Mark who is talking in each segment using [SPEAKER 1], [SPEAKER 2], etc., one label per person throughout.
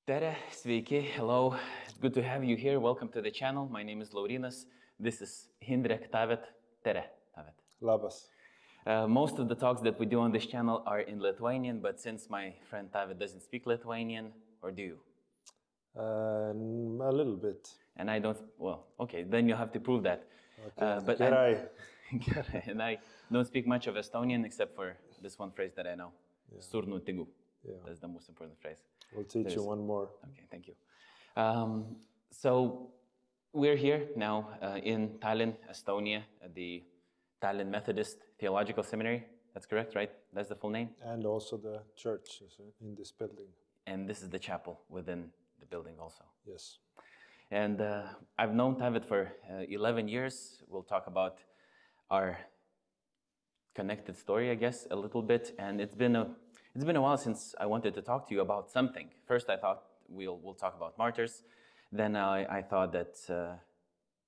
[SPEAKER 1] Tere, sveiki, hello. It's good to have you here. Welcome to the channel. My name is Laurynas. This is Hindrek Taavet. Tere, Taavet.
[SPEAKER 2] Labas.
[SPEAKER 1] Most of the talks that we do on this channel are in Lithuanian, but since my friend Taavet doesn't speak Lithuanian, or do you?
[SPEAKER 2] A little bit.
[SPEAKER 1] And I don't, well, okay, then you have to prove that.
[SPEAKER 2] Okay.
[SPEAKER 1] But
[SPEAKER 2] Gerai.
[SPEAKER 1] and I don't speak much of Estonian except for this one phrase that I know. Surnu tigu.
[SPEAKER 2] Yeah.
[SPEAKER 1] That's the most important phrase.
[SPEAKER 2] We'll teach you one more.
[SPEAKER 1] Okay, thank you. So we're here now in Tallinn, Estonia, at the Tallinn Methodist Theological Seminary. That's correct, right? That's the full name?
[SPEAKER 2] And also the church is in this building.
[SPEAKER 1] And this is the chapel within the building also.
[SPEAKER 2] Yes.
[SPEAKER 1] And I've known Taavet for 11 years. We'll talk about our connected story, I guess, a little bit. And it's been a while since I wanted to talk to you about something. First, I thought we'll talk about martyrs. Then I thought that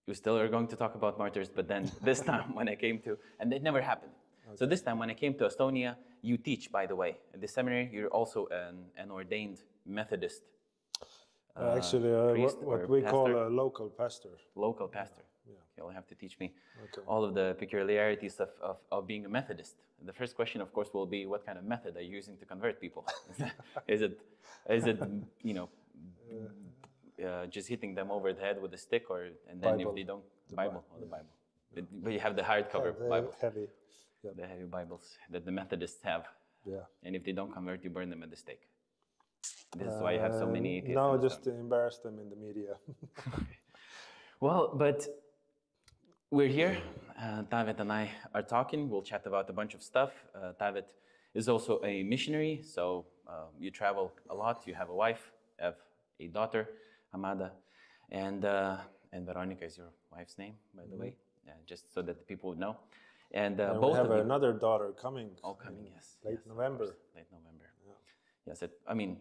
[SPEAKER 1] you still are going to talk about martyrs. But then this time when I came to, and it never happened. Okay. So this time when I came to Estonia, you teach, by the way, at the seminary. You're also an ordained Methodist.
[SPEAKER 2] Actually, what we call a local pastor.
[SPEAKER 1] Local pastor.
[SPEAKER 2] Yeah.
[SPEAKER 1] Okay, you'll have to teach me
[SPEAKER 2] Okay.
[SPEAKER 1] all of the peculiarities of being a Methodist. The first question, of course, will be what kind of method are you using to convert people? Is it you know, just hitting them over the head with a stick, or and then
[SPEAKER 2] Bible.
[SPEAKER 1] if they don't, the Bible. But you have the hardcover Bible,
[SPEAKER 2] heavy. Yeah.
[SPEAKER 1] the heavy Bibles that the Methodists have.
[SPEAKER 2] Yeah.
[SPEAKER 1] And if they don't convert, you burn them at the stake. This is why you have so many atheists.
[SPEAKER 2] No, just to embarrass them in the media.
[SPEAKER 1] Well, but we're here. Taavet and I are talking. We'll chat about a bunch of stuff. Taavet is also a missionary, so you travel a lot. You have a wife, have a daughter, Amada, and Veronica is your wife's name, by the way, just so that the people would know. And
[SPEAKER 2] And
[SPEAKER 1] both
[SPEAKER 2] we have
[SPEAKER 1] of you,
[SPEAKER 2] another daughter coming.
[SPEAKER 1] coming, yes.
[SPEAKER 2] Late
[SPEAKER 1] yes, of
[SPEAKER 2] November.
[SPEAKER 1] course, late November. Yeah. Yes, I mean,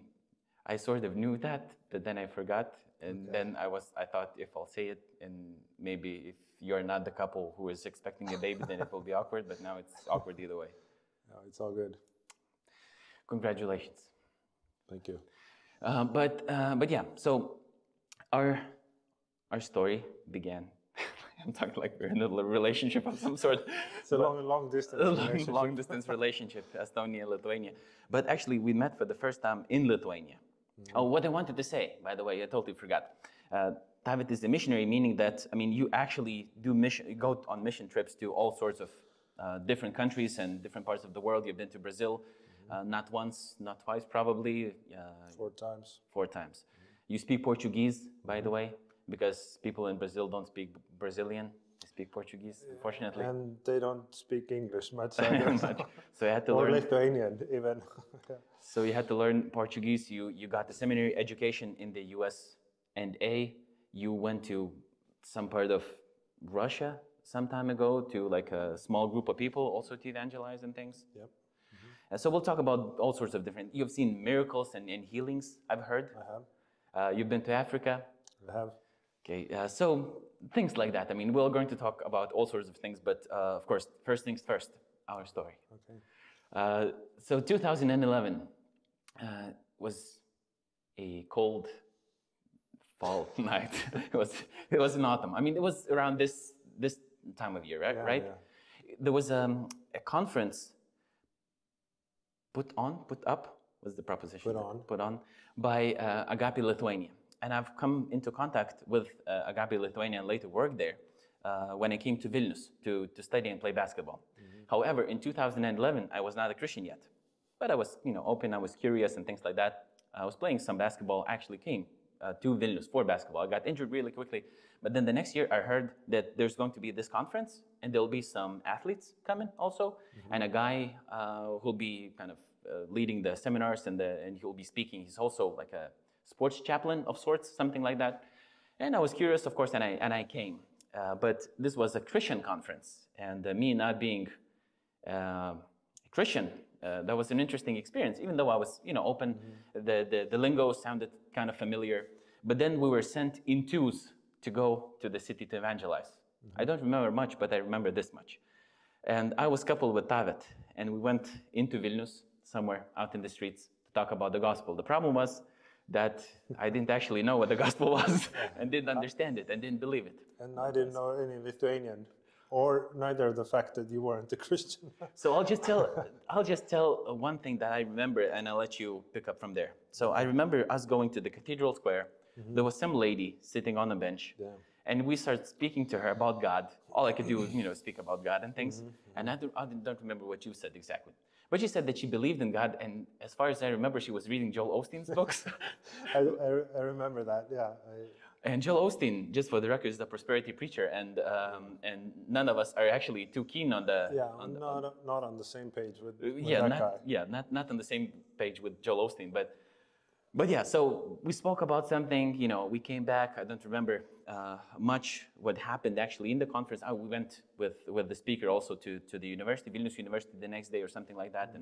[SPEAKER 1] I sort of knew that, but then I forgot. And then I thought if I'll say it, and maybe if you're not the couple who is expecting a baby, then it will be awkward, but now it's awkward either way.
[SPEAKER 2] No, it's all good.
[SPEAKER 1] Congratulations.
[SPEAKER 2] Thank you.
[SPEAKER 1] But yeah, so our story began. I'm talking like we're in a relationship of some sort.
[SPEAKER 2] It's a long distance relationship.
[SPEAKER 1] long distance relationship, Estonia, Lithuania. But actually, we met for the first time in Lithuania. Oh, what I wanted to say, by the way, I totally forgot. Taavet is a missionary, meaning that, I mean, you actually go on mission trips to all sorts of different countries and different parts of the world. You've been to Brazil, not once, not twice, probably.
[SPEAKER 2] 4 times.
[SPEAKER 1] 4 times. You speak Portuguese, by the way, because people in Brazil don't speak Brazilian. They speak Portuguese, unfortunately.
[SPEAKER 2] And they don't speak English much. Either.
[SPEAKER 1] So you had to
[SPEAKER 2] or
[SPEAKER 1] learn.
[SPEAKER 2] Lithuanian, even.
[SPEAKER 1] So you had to learn Portuguese. You got the seminary education in the US and you went to some part of Russia some time ago to like a small group of people also to evangelize and things.
[SPEAKER 2] Yep.
[SPEAKER 1] And so we'll talk about all sorts of different, you've seen miracles and healings, I've heard.
[SPEAKER 2] I have.
[SPEAKER 1] You've been to Africa.
[SPEAKER 2] I have.
[SPEAKER 1] Okay, so things like that. I mean, we're going to talk about all sorts of things, but of course, first things first, our story.
[SPEAKER 2] Okay.
[SPEAKER 1] So 2011 was a cold fall night. It was in autumn. I mean, it was around this time of year, right?
[SPEAKER 2] Yeah,
[SPEAKER 1] right?
[SPEAKER 2] yeah.
[SPEAKER 1] There was a conference put up was the proposition. Put on by Agape Lithuania. And I've come into contact with Agape Lithuania and later worked there when I came to Vilnius to study and play basketball. However, in 2011, I was not a Christian yet. But I was, open, I was curious and things like that. I was playing some basketball, actually came to Vilnius for basketball. I got injured really quickly. But then the next year, I heard that there's going to be this conference, and there'll be some athletes coming also, and a guy who'll be kind of leading the seminars, and he'll be speaking. He's also like a sports chaplain of sorts, something like that. And I was curious, of course, and I came. But this was a Christian conference, and me not being Christian, that was an interesting experience. Even though I was, open, the lingo sounded kind of familiar. But then we were sent in twos to go to the city to evangelize. I don't remember much, but I remember this much. And I was coupled with Taavet, and we went into Vilnius, somewhere out in the streets, to talk about the gospel. The problem was that I didn't actually know what the gospel was and didn't understand it and didn't believe it.
[SPEAKER 2] And I didn't know any Lithuanian, or neither the fact that you weren't a Christian.
[SPEAKER 1] So I'll just tell one thing that I remember, and I'll let you pick up from there. So I remember us going to the cathedral square. There was some lady sitting on a bench, and we started speaking to her about God. All I could do was, speak about God and things. And I don't remember what you said exactly. But she said that she believed in God, and as far as I remember, she was reading Joel Osteen's books.
[SPEAKER 2] I remember that, yeah.
[SPEAKER 1] And Joel Osteen, just for the record, is the prosperity preacher, and none of us are actually too keen on the...
[SPEAKER 2] Yeah, not on the same page with that guy.
[SPEAKER 1] Yeah, not on the same page with Joel Osteen, but yeah, so we spoke about something, we came back. I don't remember much what happened actually in the conference. We went with the speaker also to the university, Vilnius University, the next day or something like that.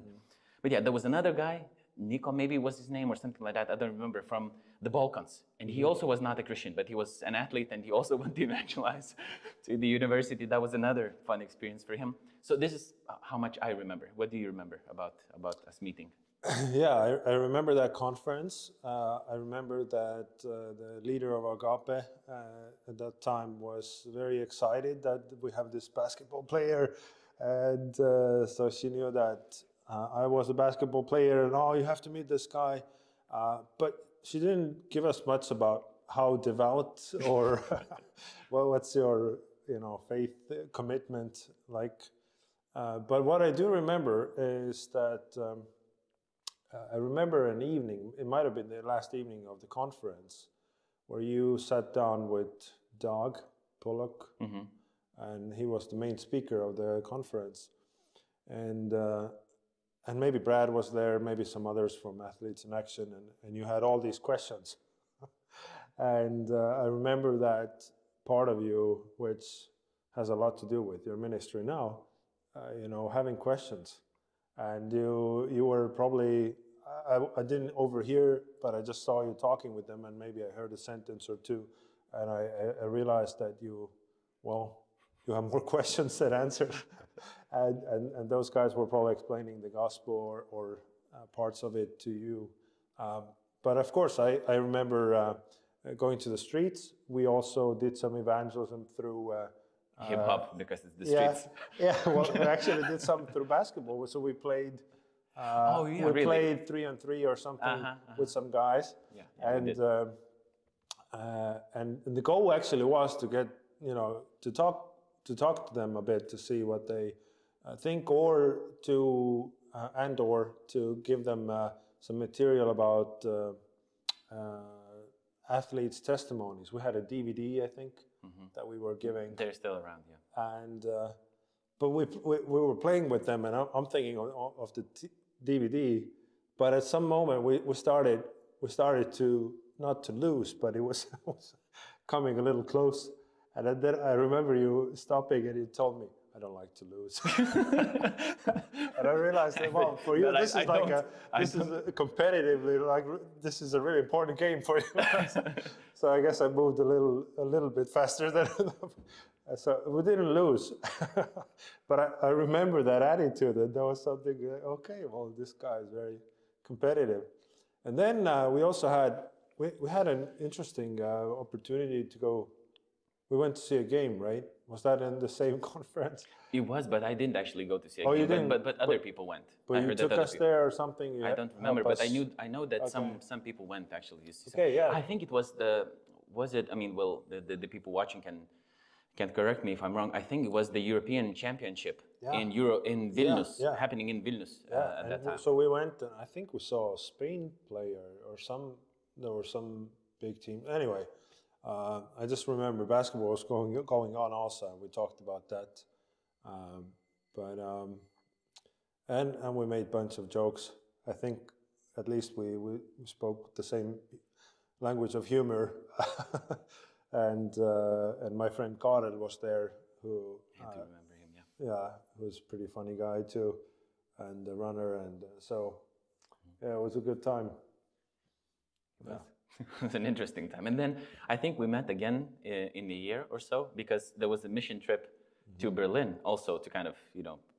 [SPEAKER 1] But yeah, there was another guy, Nico maybe was his name or something like that, I don't remember, from the Balkans. And he also was not a Christian, but he was an athlete and he also went to evangelize to the university. That was another fun experience for him. So this is how much I remember. What do you remember about us meeting?
[SPEAKER 2] Yeah, I remember that conference. I remember that the leader of Agape at that time was very excited that we have this basketball player. And so she knew that I was a basketball player and, you have to meet this guy. But she didn't give us much about how devout or what's your faith commitment like. But what I do remember is that I remember an evening, it might have been the last evening of the conference, where you sat down with Doug Pollock, and he was the main speaker of the conference. And maybe Brad was there, maybe some others from Athletes in Action, and you had all these questions. And I remember that part of you, which has a lot to do with your ministry now, having questions. And you were probably, I didn't overhear, but I just saw you talking with them, and maybe I heard a sentence or two, and I realized that you have more questions than answers. and those guys were probably explaining the gospel or parts of it to you. But of course, I remember going to the streets. We also did some evangelism through
[SPEAKER 1] hip-hop, because it's the streets.
[SPEAKER 2] Yeah, well, we actually did some through basketball. So we played played 3-on-3 or something with some guys. Yeah, and the goal actually was to get, to talk to them a bit, to see what they think, or to give them some material about athletes' testimonies. We had a DVD, I think, that we were giving.
[SPEAKER 1] They're still around, yeah.
[SPEAKER 2] And but we were playing with them, and I'm thinking of the DVD. But at some moment we started to not to lose, but it was coming a little close. And then I remember you stopping, and you told me, "I don't like to lose." And I realized that, well, for you, this is a competitively, like, this is a really important game for you. So I guess I moved a little bit faster than. So we didn't lose, but I remember that attitude, that there was something. Okay, well, this guy is very competitive. And then we also had an interesting opportunity to go. We went to see a game, right? Was that in the same conference?
[SPEAKER 1] It was, but I didn't actually go to see a game.
[SPEAKER 2] You didn't?
[SPEAKER 1] But other people went.
[SPEAKER 2] But you took us there or something?
[SPEAKER 1] I don't remember, but I know that some people went actually.
[SPEAKER 2] Okay, yeah.
[SPEAKER 1] I think it was the people watching can correct me if I'm wrong. I think it was the European Championship in Vilnius, happening in Vilnius at that time.
[SPEAKER 2] So we went, and I think we saw a Spain player or there were some big team. Anyway. I just remember basketball was going on also. We talked about that, and we made a bunch of jokes. I think at least we spoke the same language of humor, and my friend Karel was there, who
[SPEAKER 1] I do remember him.
[SPEAKER 2] Yeah, who's a pretty funny guy too, and a runner, and so yeah, it was a good time.
[SPEAKER 1] Yeah. It was an interesting time. And then I think we met again in a year or so, because there was a mission trip to Berlin also to kind of,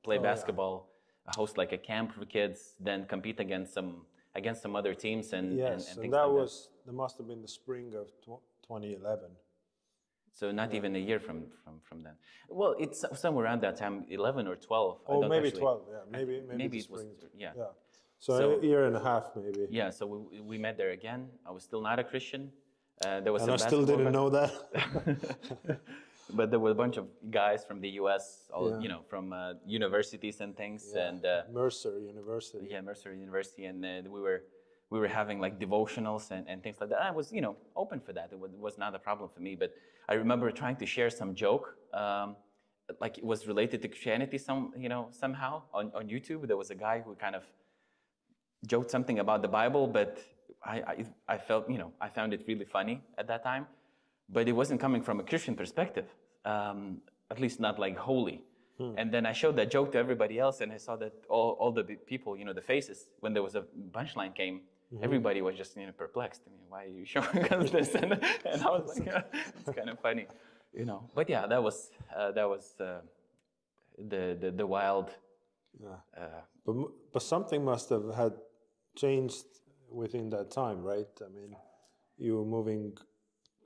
[SPEAKER 1] play basketball, host like a camp for kids, then compete against some against some other teams and
[SPEAKER 2] yes,
[SPEAKER 1] and
[SPEAKER 2] and
[SPEAKER 1] things like that.
[SPEAKER 2] that must have been the spring of 2011.
[SPEAKER 1] So not even a year from then. Well, it's somewhere around that time, 11 or 12.
[SPEAKER 2] Oh, maybe 12. Yeah, maybe
[SPEAKER 1] it was. Yeah.
[SPEAKER 2] So a year and a half, maybe.
[SPEAKER 1] Yeah. So we met there again. I was still not a Christian. There was.
[SPEAKER 2] And I still didn't know that.
[SPEAKER 1] But there were a bunch of guys from the U.S., from universities and things, and
[SPEAKER 2] Mercer University.
[SPEAKER 1] Yeah, Mercer University, and we were having like devotionals and things like that. I was, open for that. It was not a problem for me. But I remember trying to share some joke, like it was related to Christianity somehow on YouTube. There was a guy who kind of joked something about the Bible, but I felt, I found it really funny at that time. But it wasn't coming from a Christian perspective, at least not like holy. And then I showed that joke to everybody else, and I saw that all the people, the faces, when there was a punchline came, everybody was just perplexed. I mean, why are you showing us this? And I was like, it's kind of funny, But yeah, that was the wild.
[SPEAKER 2] But something must have had changed within that time, right? I mean, you were moving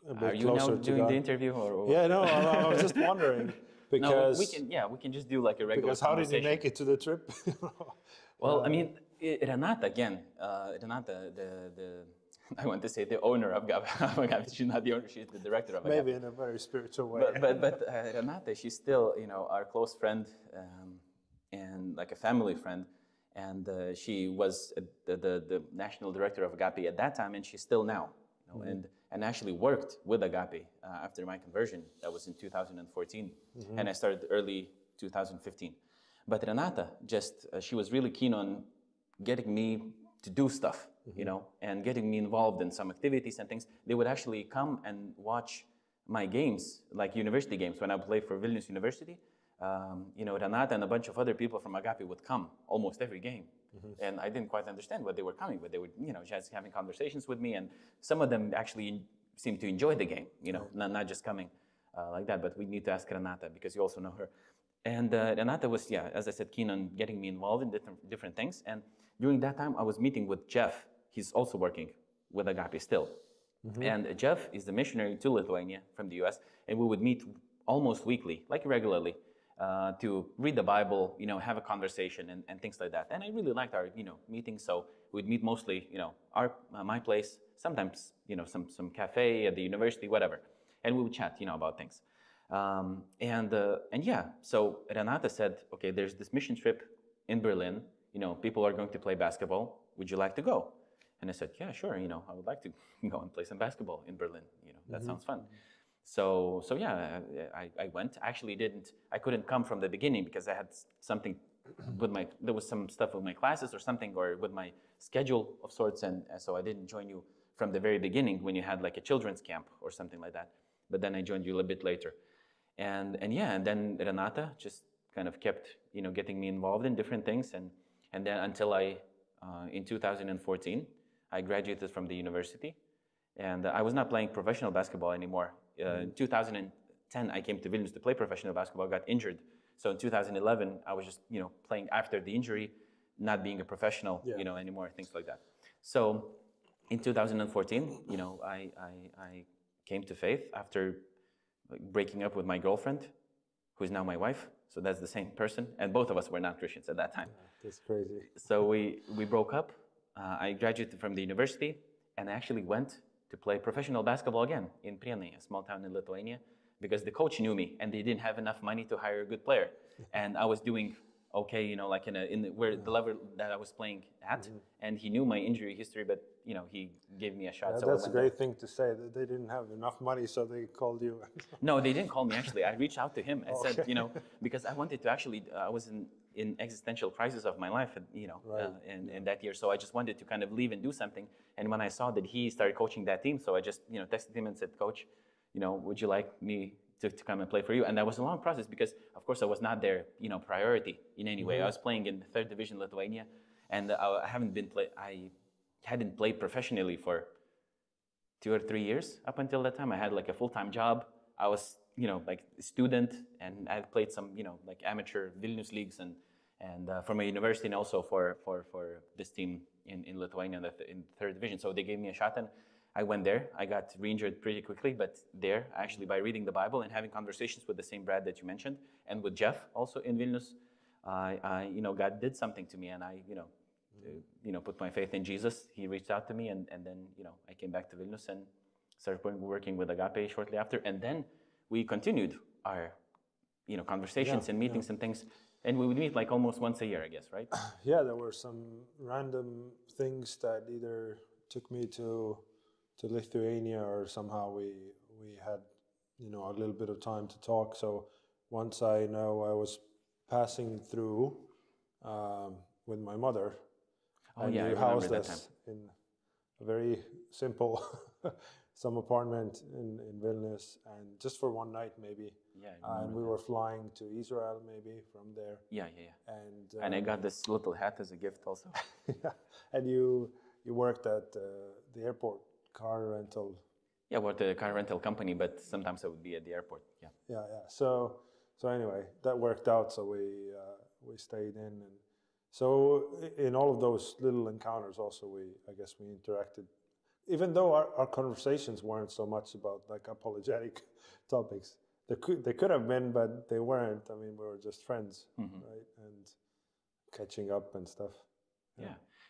[SPEAKER 2] a bit
[SPEAKER 1] Are you
[SPEAKER 2] closer
[SPEAKER 1] now
[SPEAKER 2] to
[SPEAKER 1] doing
[SPEAKER 2] God.
[SPEAKER 1] the interview? Or?
[SPEAKER 2] Yeah, no, I was just wondering. Because
[SPEAKER 1] we can just do like a regular
[SPEAKER 2] Because how did you make it to the trip?
[SPEAKER 1] Well, I mean, Renata again, I want to say the owner of Agape. She's not the owner, she's the director of Agape.
[SPEAKER 2] Maybe in a very spiritual way.
[SPEAKER 1] But Renata, she's still, our close friend and like a family friend. And she was the national director of Agape at that time, and she's still now. And actually worked with Agape after my conversion. That was in 2014. And I started early 2015. But Renata, she was really keen on getting me to do stuff, and getting me involved in some activities and things. They would actually come and watch my games, like university games, when I played for Vilnius University. Renata and a bunch of other people from Agape would come almost every game. And I didn't quite understand what they were coming, but they would, just having conversations with me, and some of them actually seemed to enjoy the game, not just coming like that. But we need to ask Renata, because you also know her. And Renata was, as I said, keen on getting me involved in different things. And during that time, I was meeting with Jeff. He's also working with Agape still. And Jeff is the missionary to Lithuania from the US, and we would meet almost weekly, like regularly, to read the Bible, have a conversation and things like that. And I really liked our, meetings. So we'd meet mostly, my place, sometimes, some cafe at the university, whatever. And we would chat, about things. So Renata said, okay, there's this mission trip in Berlin. People are going to play basketball. Would you like to go? And I said, yeah, sure. I would like to go and play some basketball in Berlin. That sounds fun. So I went. Actually, I couldn't come from the beginning because I had something there was some stuff with my classes or something, or with my schedule of sorts, and so I didn't join you from the very beginning when you had like a children's camp or something like that. But then I joined you a bit later, and then Renata just kind of kept getting me involved in different things, and then until in 2014 I graduated from the university, and I was not playing professional basketball anymore. In 2010, I came to Vilnius to play professional basketball, got injured. So in 2011, I was just, playing after the injury, not being a professional, anymore, things like that. So in 2014, I came to faith after breaking up with my girlfriend, who is now my wife. So that's the same person. And both of us were not Christians at that time.
[SPEAKER 2] That's crazy.
[SPEAKER 1] So we broke up. I graduated from the university, and I actually went to play professional basketball again in Prienai, a small town in Lithuania, because the coach knew me and they didn't have enough money to hire a good player. And I was doing okay, like the level that I was playing at, and he knew my injury history, but he gave me a shot.
[SPEAKER 2] Yeah,
[SPEAKER 1] so
[SPEAKER 2] that's a great thing to say, that they didn't have enough money, so they called you.
[SPEAKER 1] No, they didn't call me actually. I reached out to him and said, because I wanted to actually, I was in existential crisis of my life, in that year. So I just wanted to kind of leave and do something. And when I saw that he started coaching that team, so I just, texted him and said, Coach, would you like me to come and play for you? And that was a long process because, of course, I was not their, priority in any way. I was playing in the 3rd Division Lithuania, and I hadn't played professionally for 2 or 3 years up until that time. I had like a full-time job. I was, like a student, and I played some, like amateur Vilnius leagues and from a university, and also for this team in Lithuania in the 3rd division. So they gave me a shot, and I went there. I got re-injured pretty quickly, but there, actually, by reading the Bible and having conversations with the same Brad that you mentioned, and with Jeff also in Vilnius, God did something to me, and I, put my faith in Jesus. He reached out to me, and then, I came back to Vilnius and started working with Agape shortly after, and then we continued our, conversations and meetings and things, and we would meet like almost once a year, I guess, right?
[SPEAKER 2] Yeah, there were some random things that either took me to Lithuania, or somehow we had, a little bit of time to talk. So once I was passing through with my mother, and you housed us in a very simple some apartment in Vilnius, and just for one night maybe.
[SPEAKER 1] Yeah,
[SPEAKER 2] and we were flying to Israel maybe from there.
[SPEAKER 1] Yeah.
[SPEAKER 2] And
[SPEAKER 1] I got this little hat as a gift also.
[SPEAKER 2] Yeah, and you worked at the airport car rental.
[SPEAKER 1] Yeah, well, the car rental company, but sometimes I would be at the airport.
[SPEAKER 2] Yeah. So anyway, that worked out. So we stayed in, and so in all of those little encounters, also I guess we interacted. Even though our conversations weren't so much about like apologetic topics, they could have been, but they weren't. I mean, we were just friends, right? And catching up and stuff.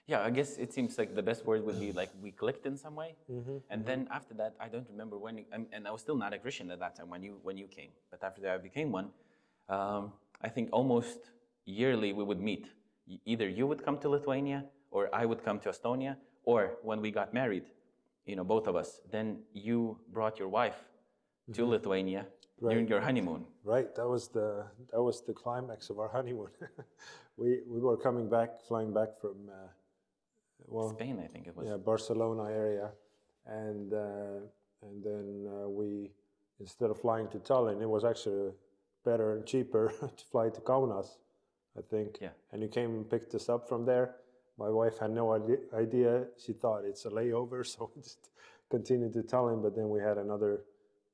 [SPEAKER 1] Yeah, I guess it seems like the best word would be like we clicked in some way. And then after that, I don't remember when, and I was still not a Christian at that time when you came. But after that, I became one. I think almost yearly we would meet. Either you would come to Lithuania, or I would come to Estonia, or when we got married, both of us, then you brought your wife to Lithuania during your honeymoon.
[SPEAKER 2] Right, that was the climax of our honeymoon. we were flying back from
[SPEAKER 1] Spain, I think it was.
[SPEAKER 2] Yeah, Barcelona area, and then we, instead of flying to Tallinn, it was actually better and cheaper to fly to Kaunas, I think.
[SPEAKER 1] Yeah.
[SPEAKER 2] And you came and picked us up from there. My wife had no idea. She thought it's a layover, so we just continued to Tallinn. But then we had another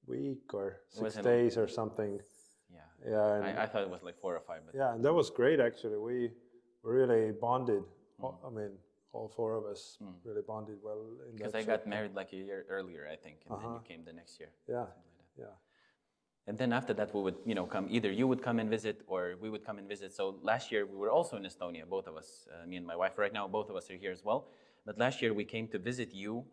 [SPEAKER 2] week or 6 days or something.
[SPEAKER 1] Yeah. I thought it was like 4 or 5. But
[SPEAKER 2] yeah, and that was great actually. We really bonded. I mean, all 4 of us really bonded well.
[SPEAKER 1] Because I got married like a year earlier, I think, and then you came the next year.
[SPEAKER 2] Yeah.
[SPEAKER 1] And then after that, we would, come. Either you would come and visit, or we would come and visit. So last year we were also in Estonia, both of us, me and my wife. Right now, both of us are here as well. But last year we came to visit you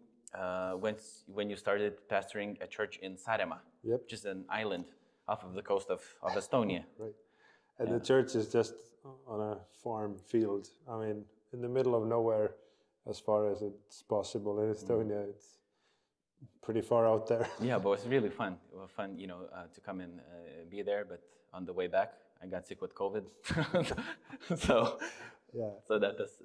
[SPEAKER 1] when you started pastoring a church in Saaremaa, which is an island off of the coast of Estonia.
[SPEAKER 2] Right. And the church is just on a farm field. I mean, in the middle of nowhere, as far as it's possible in Estonia. It's pretty far out there.
[SPEAKER 1] Yeah, but it was really fun. It was fun, to come and be there. But on the way back, I got sick with COVID. So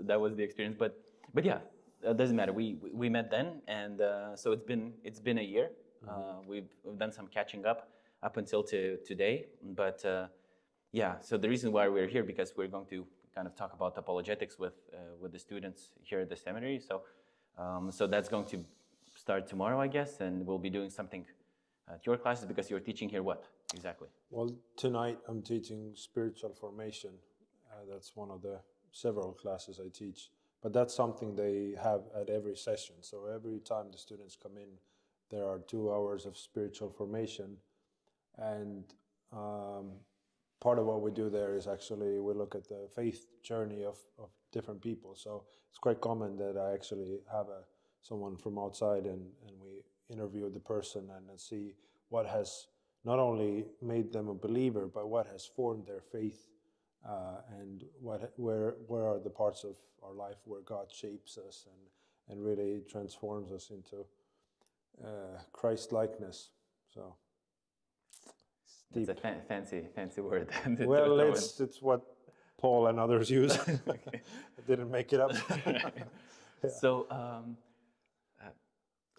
[SPEAKER 1] that was the experience. But yeah, it doesn't matter. We met then, and so it's been a year. We've done some catching up until today. But so the reason why we're here, because we're going to kind of talk about apologetics with the students here at the seminary. So that's going to start tomorrow, I guess, and we'll be doing something at your classes, because you're teaching here what exactly?
[SPEAKER 2] Well, tonight I'm teaching spiritual formation. That's one of the several classes I teach, but that's something they have at every session. So every time the students come in, there are 2 hours of spiritual formation, and part of what we do there is actually we look at the faith journey of different people. So it's quite common that I actually have someone from outside and we interview the person and see what has not only made them a believer, but what has formed their faith, and where are the parts of our life where God shapes us and really transforms us into Christ-likeness. So
[SPEAKER 1] it's a fancy word.
[SPEAKER 2] Well, it's what Paul and others use.
[SPEAKER 1] Okay.
[SPEAKER 2] I didn't make it up.
[SPEAKER 1] Yeah.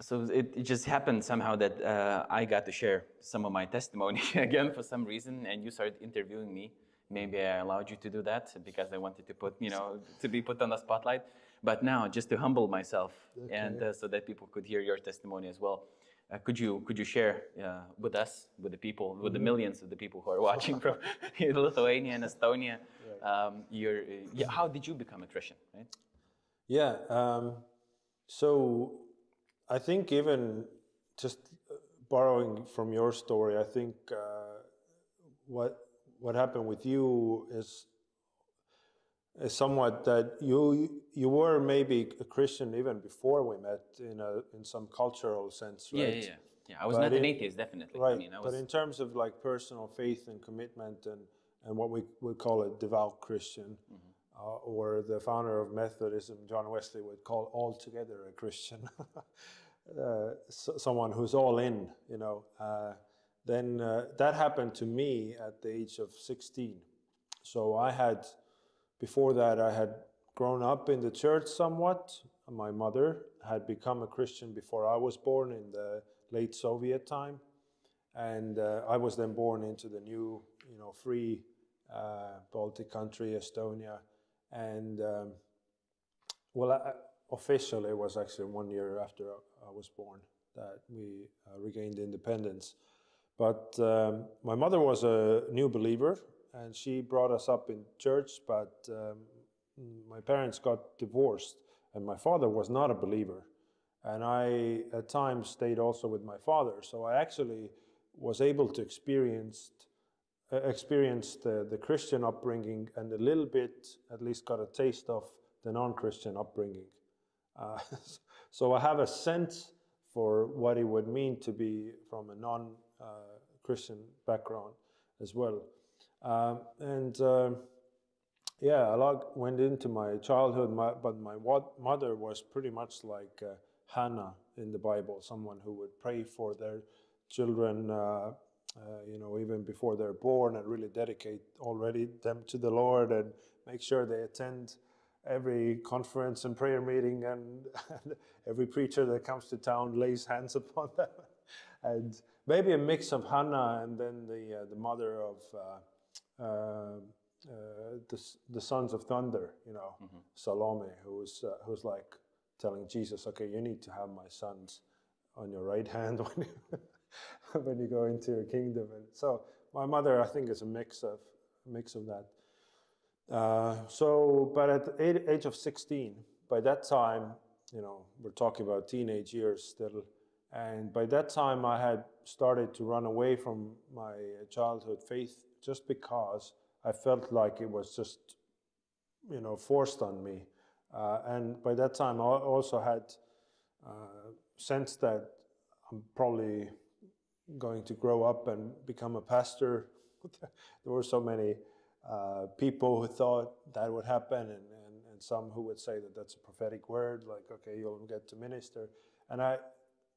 [SPEAKER 1] So it just happened somehow that I got to share some of my testimony again for some reason, and you started interviewing me. Maybe I allowed you to do that because I wanted to be put on the spotlight. But now, just to humble myself, and so that people could hear your testimony as well, could you share with us, with the people, with the millions of the people who are watching from Lithuania and Estonia, how did you become a Christian, right?
[SPEAKER 2] Yeah. So I think even just borrowing from your story, I think what happened with you is somewhat that you were maybe a Christian even before we met in some cultural sense, right?
[SPEAKER 1] Yeah. I was not an atheist, definitely.
[SPEAKER 2] Right.
[SPEAKER 1] I mean,
[SPEAKER 2] but in terms of like personal faith and commitment and what we would call a devout Christian, or the founder of Methodism, John Wesley, would call altogether a Christian, someone who's all in, then that happened to me at the age of 16. So before that, I had grown up in the church somewhat. My mother had become a Christian before I was born in the late Soviet time. And I was then born into the new, free Baltic country, Estonia. And officially it was actually 1 year after I was born that we regained independence. But my mother was a new believer, and she brought us up in church, but my parents got divorced, and my father was not a believer. And I, at times, stayed also with my father. So I actually was able to experience the Christian upbringing, and a little bit, at least got a taste of the non-Christian upbringing. So I have a sense for what it would mean to be from a non-Christian background as well. A lot went into my childhood, but my mother was pretty much like Hannah in the Bible, someone who would pray for their children, even before they're born, and really dedicate already them to the Lord and make sure they attend every conference and prayer meeting, and every preacher that comes to town lays hands upon them. And maybe a mix of Hannah and then the mother of the sons of thunder, Salome, who's like telling Jesus, okay, you need to have my sons on your right hand when you go into your kingdom. And so my mother, I think, is a mix of that. But at the age of 16, by that time, we're talking about teenage years still, and by that time I had started to run away from my childhood faith, just because I felt like it was just, forced on me. And by that time I also had sensed that I'm probably going to grow up and become a pastor. There were so many people who thought that would happen, and some who would say that that's a prophetic word, like, okay, you'll get to minister. And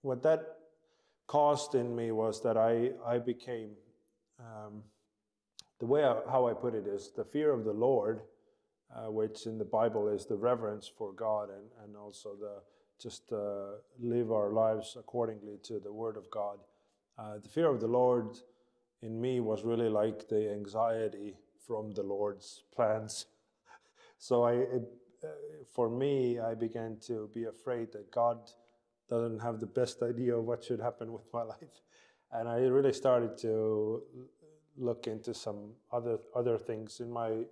[SPEAKER 2] what that caused in me was that I became, the way how I put it is the fear of the Lord, which in the Bible is the reverence for God, and also live our lives accordingly to the Word of God. The fear of the Lord in me was really like the anxiety from the Lord's plans. So for me, I began to be afraid that God doesn't have the best idea of what should happen with my life. And I really started to look into some other things in my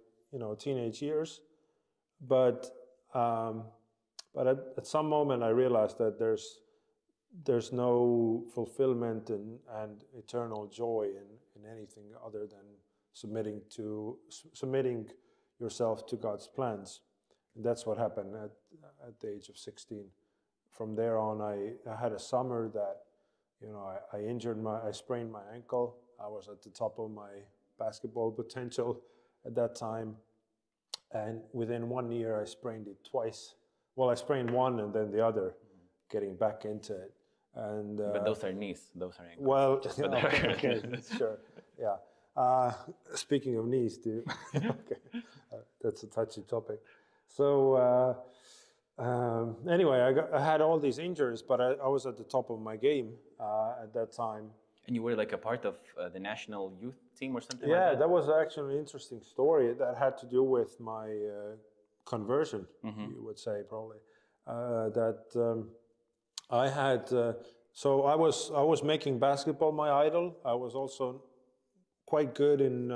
[SPEAKER 2] teenage years. But at some moment I realized that there's no fulfillment and eternal joy in anything other than submitting yourself to God's plans. And that's what happened at the age of 16. From there on, I had a summer that, I sprained my ankle. I was at the top of my basketball potential at that time. And within 1 year, I sprained it twice. Well, I sprained one and then the other, getting back into it. And
[SPEAKER 1] but those are knees, those are ankles.
[SPEAKER 2] Well, okay, sure, yeah. Speaking of knees, too. Okay, that's a touchy topic. So anyway, I had all these injuries, but I was at the top of my game at that time.
[SPEAKER 1] And you were like a part of the national youth team or something
[SPEAKER 2] like that?
[SPEAKER 1] Yeah,
[SPEAKER 2] that was actually an interesting story that had to do with my conversion, you would say probably. I had, so I was making basketball my idol. I was also quite good in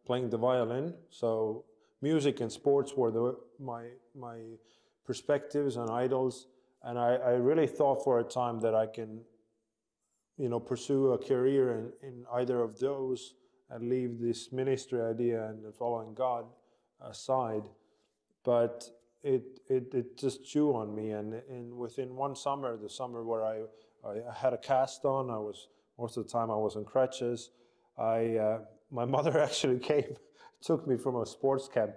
[SPEAKER 2] playing the violin. So music and sports were my perspectives and idols. And I really thought for a time that I can, pursue a career in either of those and leave this ministry idea and following God aside. But it just chew on me, and within one summer, the summer where I had a cast on, most of the time I was on crutches. My mother actually took me from a sports camp,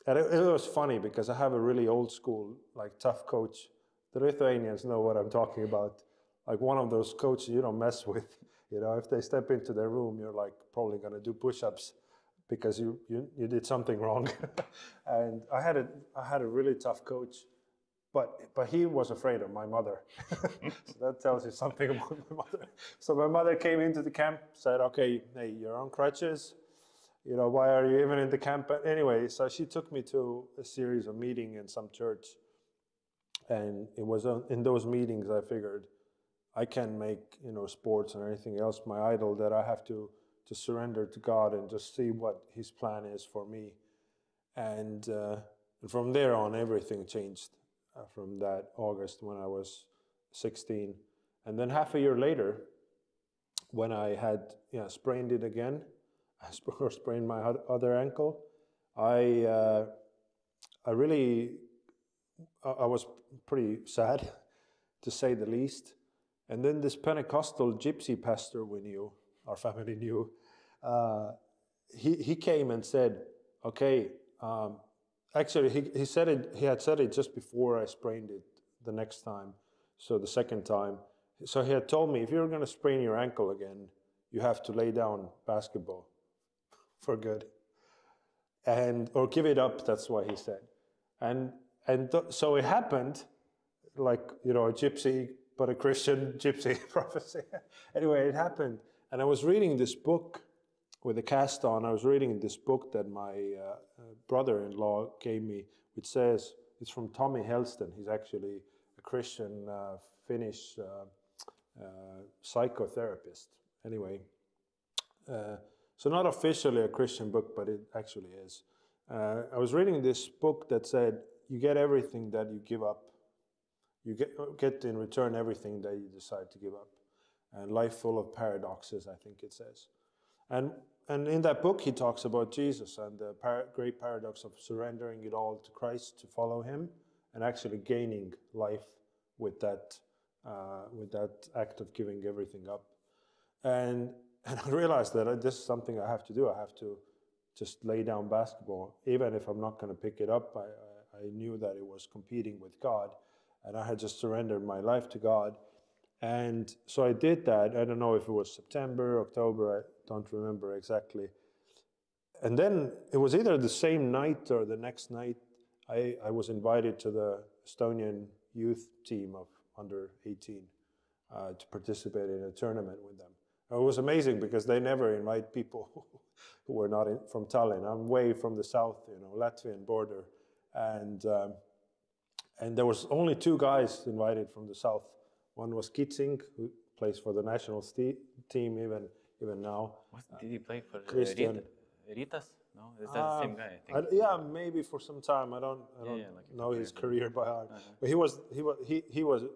[SPEAKER 2] and it was funny because I have a really old school, like tough coach. The Lithuanians know what I'm talking about. Like one of those coaches you don't mess with. If they step into their room, you're like probably going to do push-ups because you did something wrong. And I had a really tough coach, but he was afraid of my mother. So that tells you something about my mother. So my mother came into the camp, said, "Okay, hey, you're on crutches. Why are you even in the camp?" But anyway, so she took me to a series of meetings in some church, and it was in those meetings I figured I can make sports or anything else my idol, that I have to surrender to God and just see what His plan is for me. And from there on, everything changed from that August when I was 16. And then half a year later, when I had sprained it again, I sprained my other ankle, I was pretty sad, to say the least. And then this Pentecostal gypsy pastor we knew, our family knew, he came and said, "Okay," actually he said it. He had said it just before I sprained it the next time, so the second time. So he had told me, if you're going to sprain your ankle again, you have to lay down basketball for good, or give it up. That's what he said, so it happened, like a gypsy, but a Christian gypsy prophecy. Anyway, it happened. And I was reading this book with a cast on. I was reading this book that my brother-in-law gave me, which says, it's from Tommy Helston. He's actually a Christian Finnish psychotherapist. Anyway, so not officially a Christian book, but it actually is. I was reading this book that said, you get everything that you give up. You get in return everything that you decide to give up. And life full of paradoxes, I think it says. And in that book, he talks about Jesus and the great paradox of surrendering it all to Christ to follow Him, and actually gaining life with that act of giving everything up. And I realized that this is something I have to do. I have to just lay down basketball, even if I'm not going to pick it up. I knew that it was competing with God. And I had just surrendered my life to God. And so I did that. I don't know if it was September, October, I don't remember exactly. And then it was either the same night or the next night, I was invited to the Estonian youth team of under 18 to participate in a tournament with them. It was amazing because they never invite people who were not from Tallinn. I'm way from the south, Latvian border. And there was only two guys invited from the south. One was Kitsing, who plays for the national team even now.
[SPEAKER 1] Did he play for
[SPEAKER 2] Christian.
[SPEAKER 1] Ritas? No, is that the same guy? I think.
[SPEAKER 2] Yeah, maybe for some time. I don't know his career by heart. But he was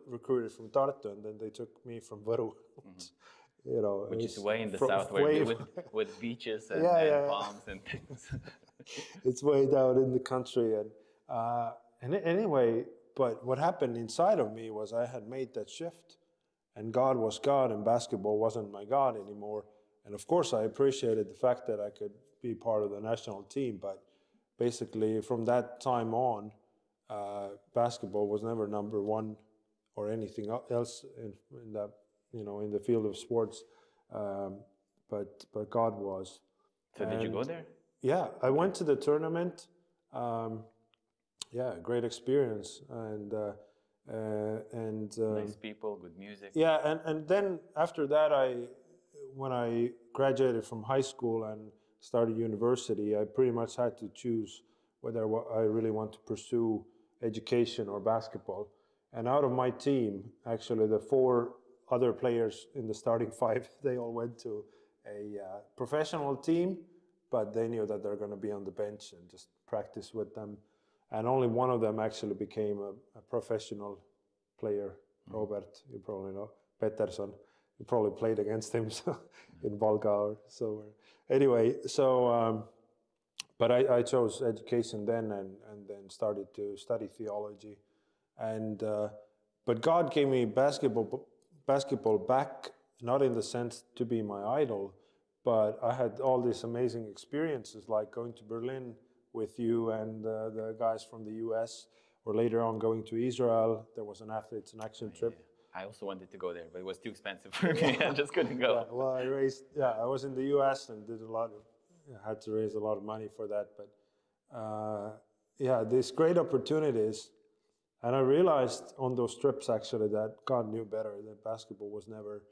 [SPEAKER 2] recruited from Tartu, and then they took me from Võru.
[SPEAKER 1] Which is way in the south, with beaches and palms and things.
[SPEAKER 2] It's way down in the country, and anyway. But what happened inside of me was I had made that shift, and God was God, and basketball wasn't my God anymore. And of course, I appreciated the fact that I could be part of the national team. But basically, from that time on, basketball was never number one or anything else in that in the field of sports. But God was.
[SPEAKER 1] So did you go there?
[SPEAKER 2] Yeah, I went to the tournament. Yeah, great experience, and
[SPEAKER 1] nice people, good music.
[SPEAKER 2] Yeah, and then after that, when I graduated from high school and started university, I pretty much had to choose whether I really want to pursue education or basketball. And out of my team, actually the 4 other players in the starting 5, they all went to a professional team, but they knew that they're going to be on the bench and just practice with them. And only one of them actually became a professional player, Robert, you probably know, Peterson. You probably played against him in Valga. So anyway, but I chose education then and then started to study theology. And but God gave me basketball back, not in the sense to be my idol, but I had all these amazing experiences, like going to Berlin with you and the guys from the US, or later on going to Israel. There was an Athletes in Action trip.
[SPEAKER 1] I also wanted to go there, but it was too expensive for me. I just couldn't go.
[SPEAKER 2] Yeah, well, I was in the US and did had to raise a lot of money for that. But yeah, these great opportunities. And I realized on those trips actually that God knew better, that basketball was never,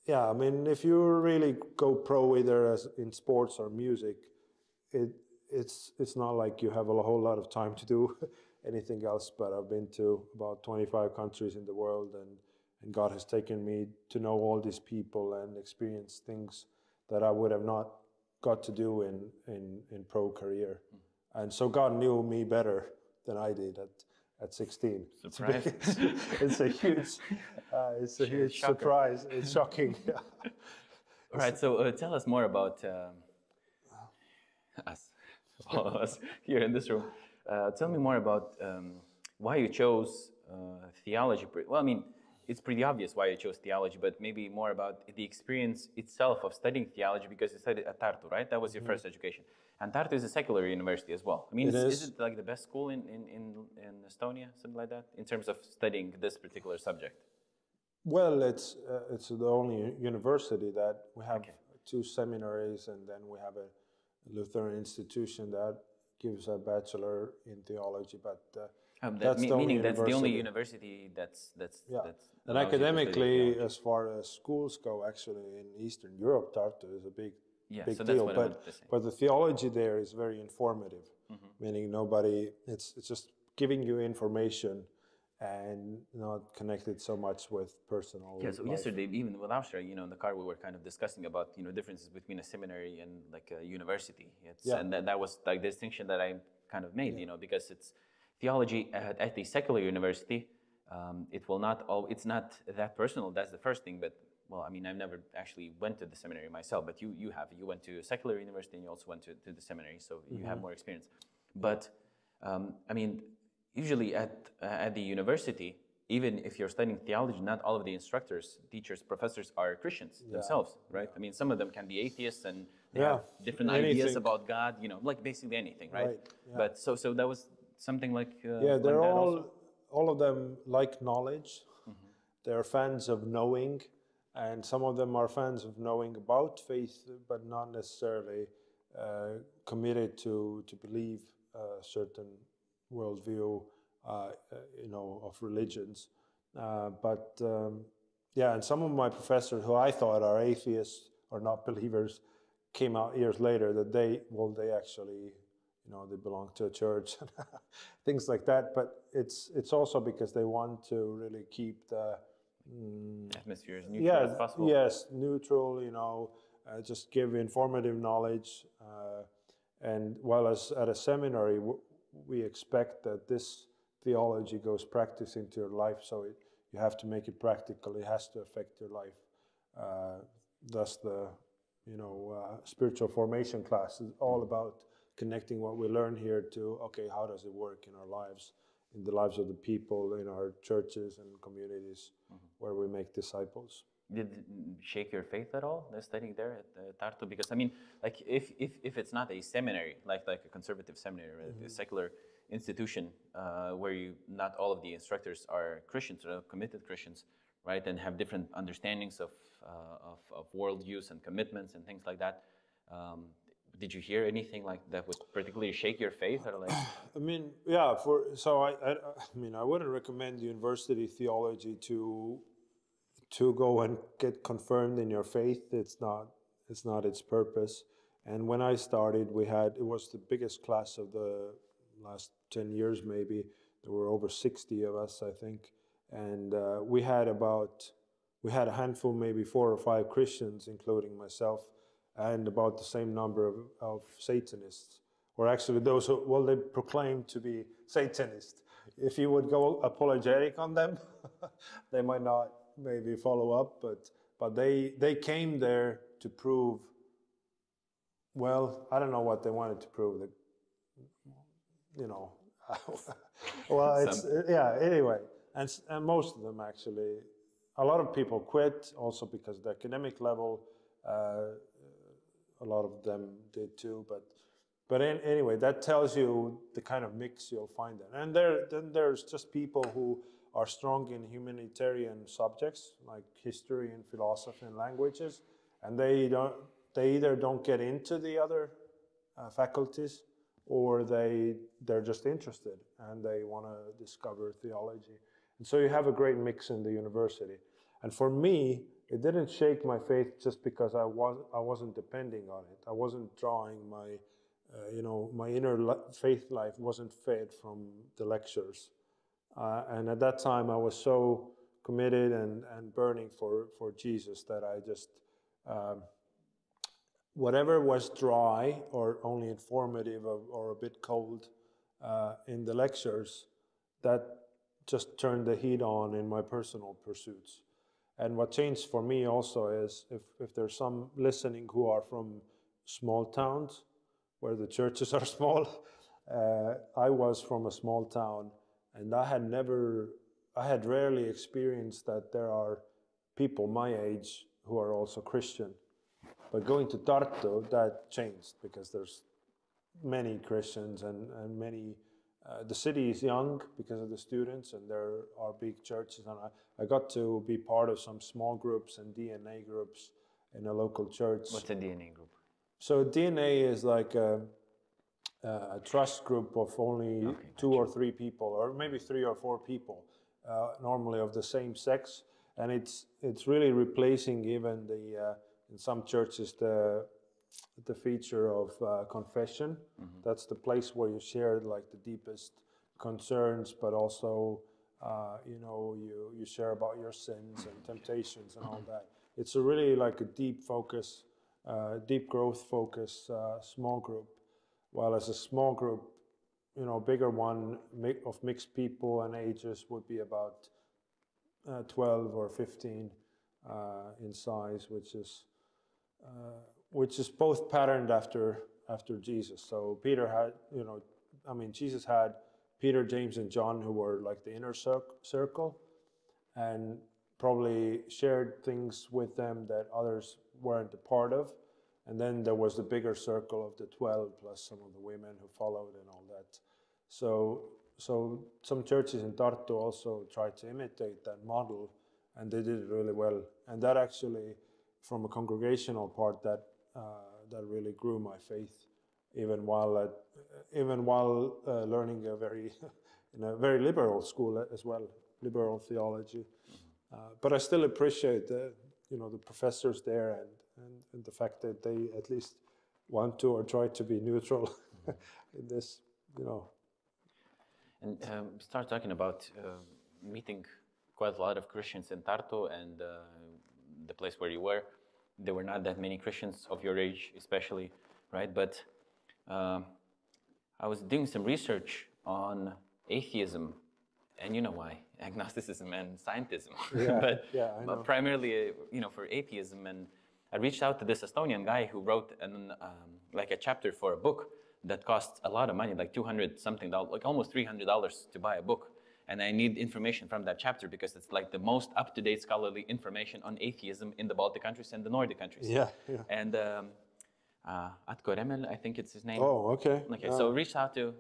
[SPEAKER 2] if you really go pro either as in sports or music, it's not like you have a whole lot of time to do anything else. But I've been to about 25 countries in the world, and God has taken me to know all these people and experience things that I would have not got to do in pro career. And so God knew me better than I did at 16.
[SPEAKER 1] Surprise!
[SPEAKER 2] It's a huge surprise. It's shocking. Yeah.
[SPEAKER 1] All right. So tell us more about all of us here in this room. Tell me more about why you chose theology. Well, I mean, it's pretty obvious why you chose theology, but maybe more about the experience itself of studying theology, because you studied at Tartu, right? That was your first education. And Tartu is a secular university as well. I mean, is it like the best school in Estonia, something like that, in terms of studying this particular subject?
[SPEAKER 2] Well, it's the only university that we have 2 seminaries, and then we have a Lutheran institution that gives a bachelor in theology. But that's the only
[SPEAKER 1] that's the only university that's
[SPEAKER 2] and academically, as far as schools go, actually in Eastern Europe, Tartu is a big deal. But the theology there is very informative, meaning it's just giving you information and not connected so much with personal
[SPEAKER 1] life. Yesterday, even with Austria, in the car we were kind of discussing about differences between a seminary and like a university. And that was like the distinction that I kind of made, because it's theology at the secular university. It's not that personal. That's the first thing. But well, I mean, I've never actually went to the seminary myself, but you went to a secular university and you also went to the seminary, so you have more experience. But I mean, usually at the university, even if you're studying theology, not all of the instructors, teachers, professors are Christians themselves, right? I mean, some of them can be atheists and they have different ideas about God, like basically anything, right? But so that was something like
[SPEAKER 2] they're all of them like knowledge. They're fans of knowing, and some of them are fans of knowing about faith, but not necessarily committed to believe a certain worldview, of religions. And some of my professors who I thought are atheists or not believers came out years later that they actually, they belong to a church, things like that. But it's also because they want to really keep the
[SPEAKER 1] atmosphere as neutral as possible.
[SPEAKER 2] Yes, neutral, just give informative knowledge. And while at a seminary, we expect that this theology goes practice into your life, so you have to make it practical. It has to affect your life. Thus the spiritual formation class is all about connecting what we learn here to, how does it work in our lives, in the lives of the people, in our churches and communities where we make disciples.
[SPEAKER 1] Did it shake your faith at all, studying there at Tartu? Because I mean, like if it's not a seminary, like a conservative seminary, or a secular institution where not all of the instructors are Christians or committed Christians, right, and have different understandings of worldviews and commitments and things like that. Did you hear anything like that would particularly shake your faith, or like?
[SPEAKER 2] I mean, I wouldn't recommend university theology to go and get confirmed in your faith. It's not its purpose. And when I started, it was the biggest class of the last 10 years maybe. There were over 60 of us, I think. And we had a handful, maybe 4 or 5 Christians, including myself, and about the same number of Satanists, or actually those who, well, they proclaimed to be Satanists. If you would go apologetic on them, they might not maybe follow up, but they came there to prove, well, I don't know what they wanted to prove, that, you know, well, it's, yeah, anyway, and most of them actually, a lot of people quit also because the academic level, a lot of them did too, but anyway, that tells you the kind of mix you'll find there. And then there's just people who are strong in humanitarian subjects like history and philosophy and languages, and they either don't get into the other faculties, or they're just interested and they want to discover theology. And so you have a great mix in the university. And for me, it didn't shake my faith just because I wasn't depending on it. I wasn't drawing my, my inner faith life wasn't fed from the lectures. And at that time, I was so committed and burning for Jesus that I just, whatever was dry or only informative or a bit cold in the lectures, that just turned the heat on in my personal pursuits. And what changed for me also is, if there's some listening who are from small towns where the churches are small, I was from a small town, and I had rarely experienced that there are people my age who are also Christian. But going to Tartu, that changed, because there's many Christians and many. The city is young because of the students, and there are big churches, and I got to be part of some small groups and DNA groups in a local church.
[SPEAKER 1] What's a DNA group?
[SPEAKER 2] So DNA is like a trust group of only 2 or 3 people, or maybe 3 or 4 people, normally of the same sex, and it's really replacing even in some churches the feature of confession. Mm-hmm. That's the place where you share like the deepest concerns, but also you share about your sins and temptations and all that. It's a really like a deep focus, deep growth focus, small group. While as a small group, bigger one of mixed people and ages would be about 12 or 15 in size, which is both patterned after Jesus. So Peter had, Jesus had Peter, James, and John, who were like the inner circle, and probably shared things with them that others weren't a part of. And then there was the bigger circle of the 12, plus some of the women who followed and all that. So some churches in Tartu also tried to imitate that model, and they did it really well. And that actually, from a congregational part, that really grew my faith, even while learning in a very liberal school as well, liberal theology. But I still appreciate the professors there and the fact that they at least want to or try to be neutral in this,
[SPEAKER 1] And start talking about meeting quite a lot of Christians in Tartu, and the place where you were. There were not that many Christians of your age, especially, right? But I was doing some research on atheism, and you know why, agnosticism and scientism.
[SPEAKER 2] Yeah,
[SPEAKER 1] but primarily, for atheism. And I reached out to this Estonian guy who wrote like a chapter for a book that costs a lot of money, like $200-something, like almost $300 to buy a book. And I need information from that chapter because it's like the most up-to-date scholarly information on atheism in the Baltic countries and the Nordic countries.
[SPEAKER 2] Yeah.
[SPEAKER 1] And Atko Remmel, I think it's his name.
[SPEAKER 2] Oh, okay.
[SPEAKER 1] Okay, so reached out to,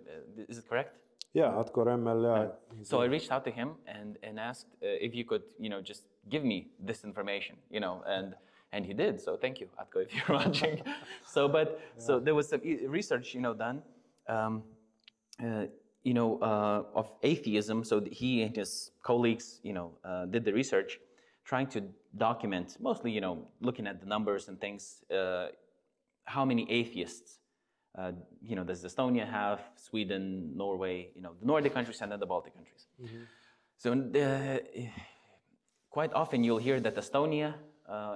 [SPEAKER 1] is it correct?
[SPEAKER 2] Yeah, Atko Remmel, yeah.
[SPEAKER 1] So I reached out to him and asked if you could, just give me this information, and he did. So thank you, Atko, if you're watching. So there was some research, done. Of atheism. So he and his colleagues, did the research, trying to document, mostly, looking at the numbers and things, how many atheists, does Estonia have, Sweden, Norway, the Nordic countries and then the Baltic countries. So quite often you'll hear that Estonia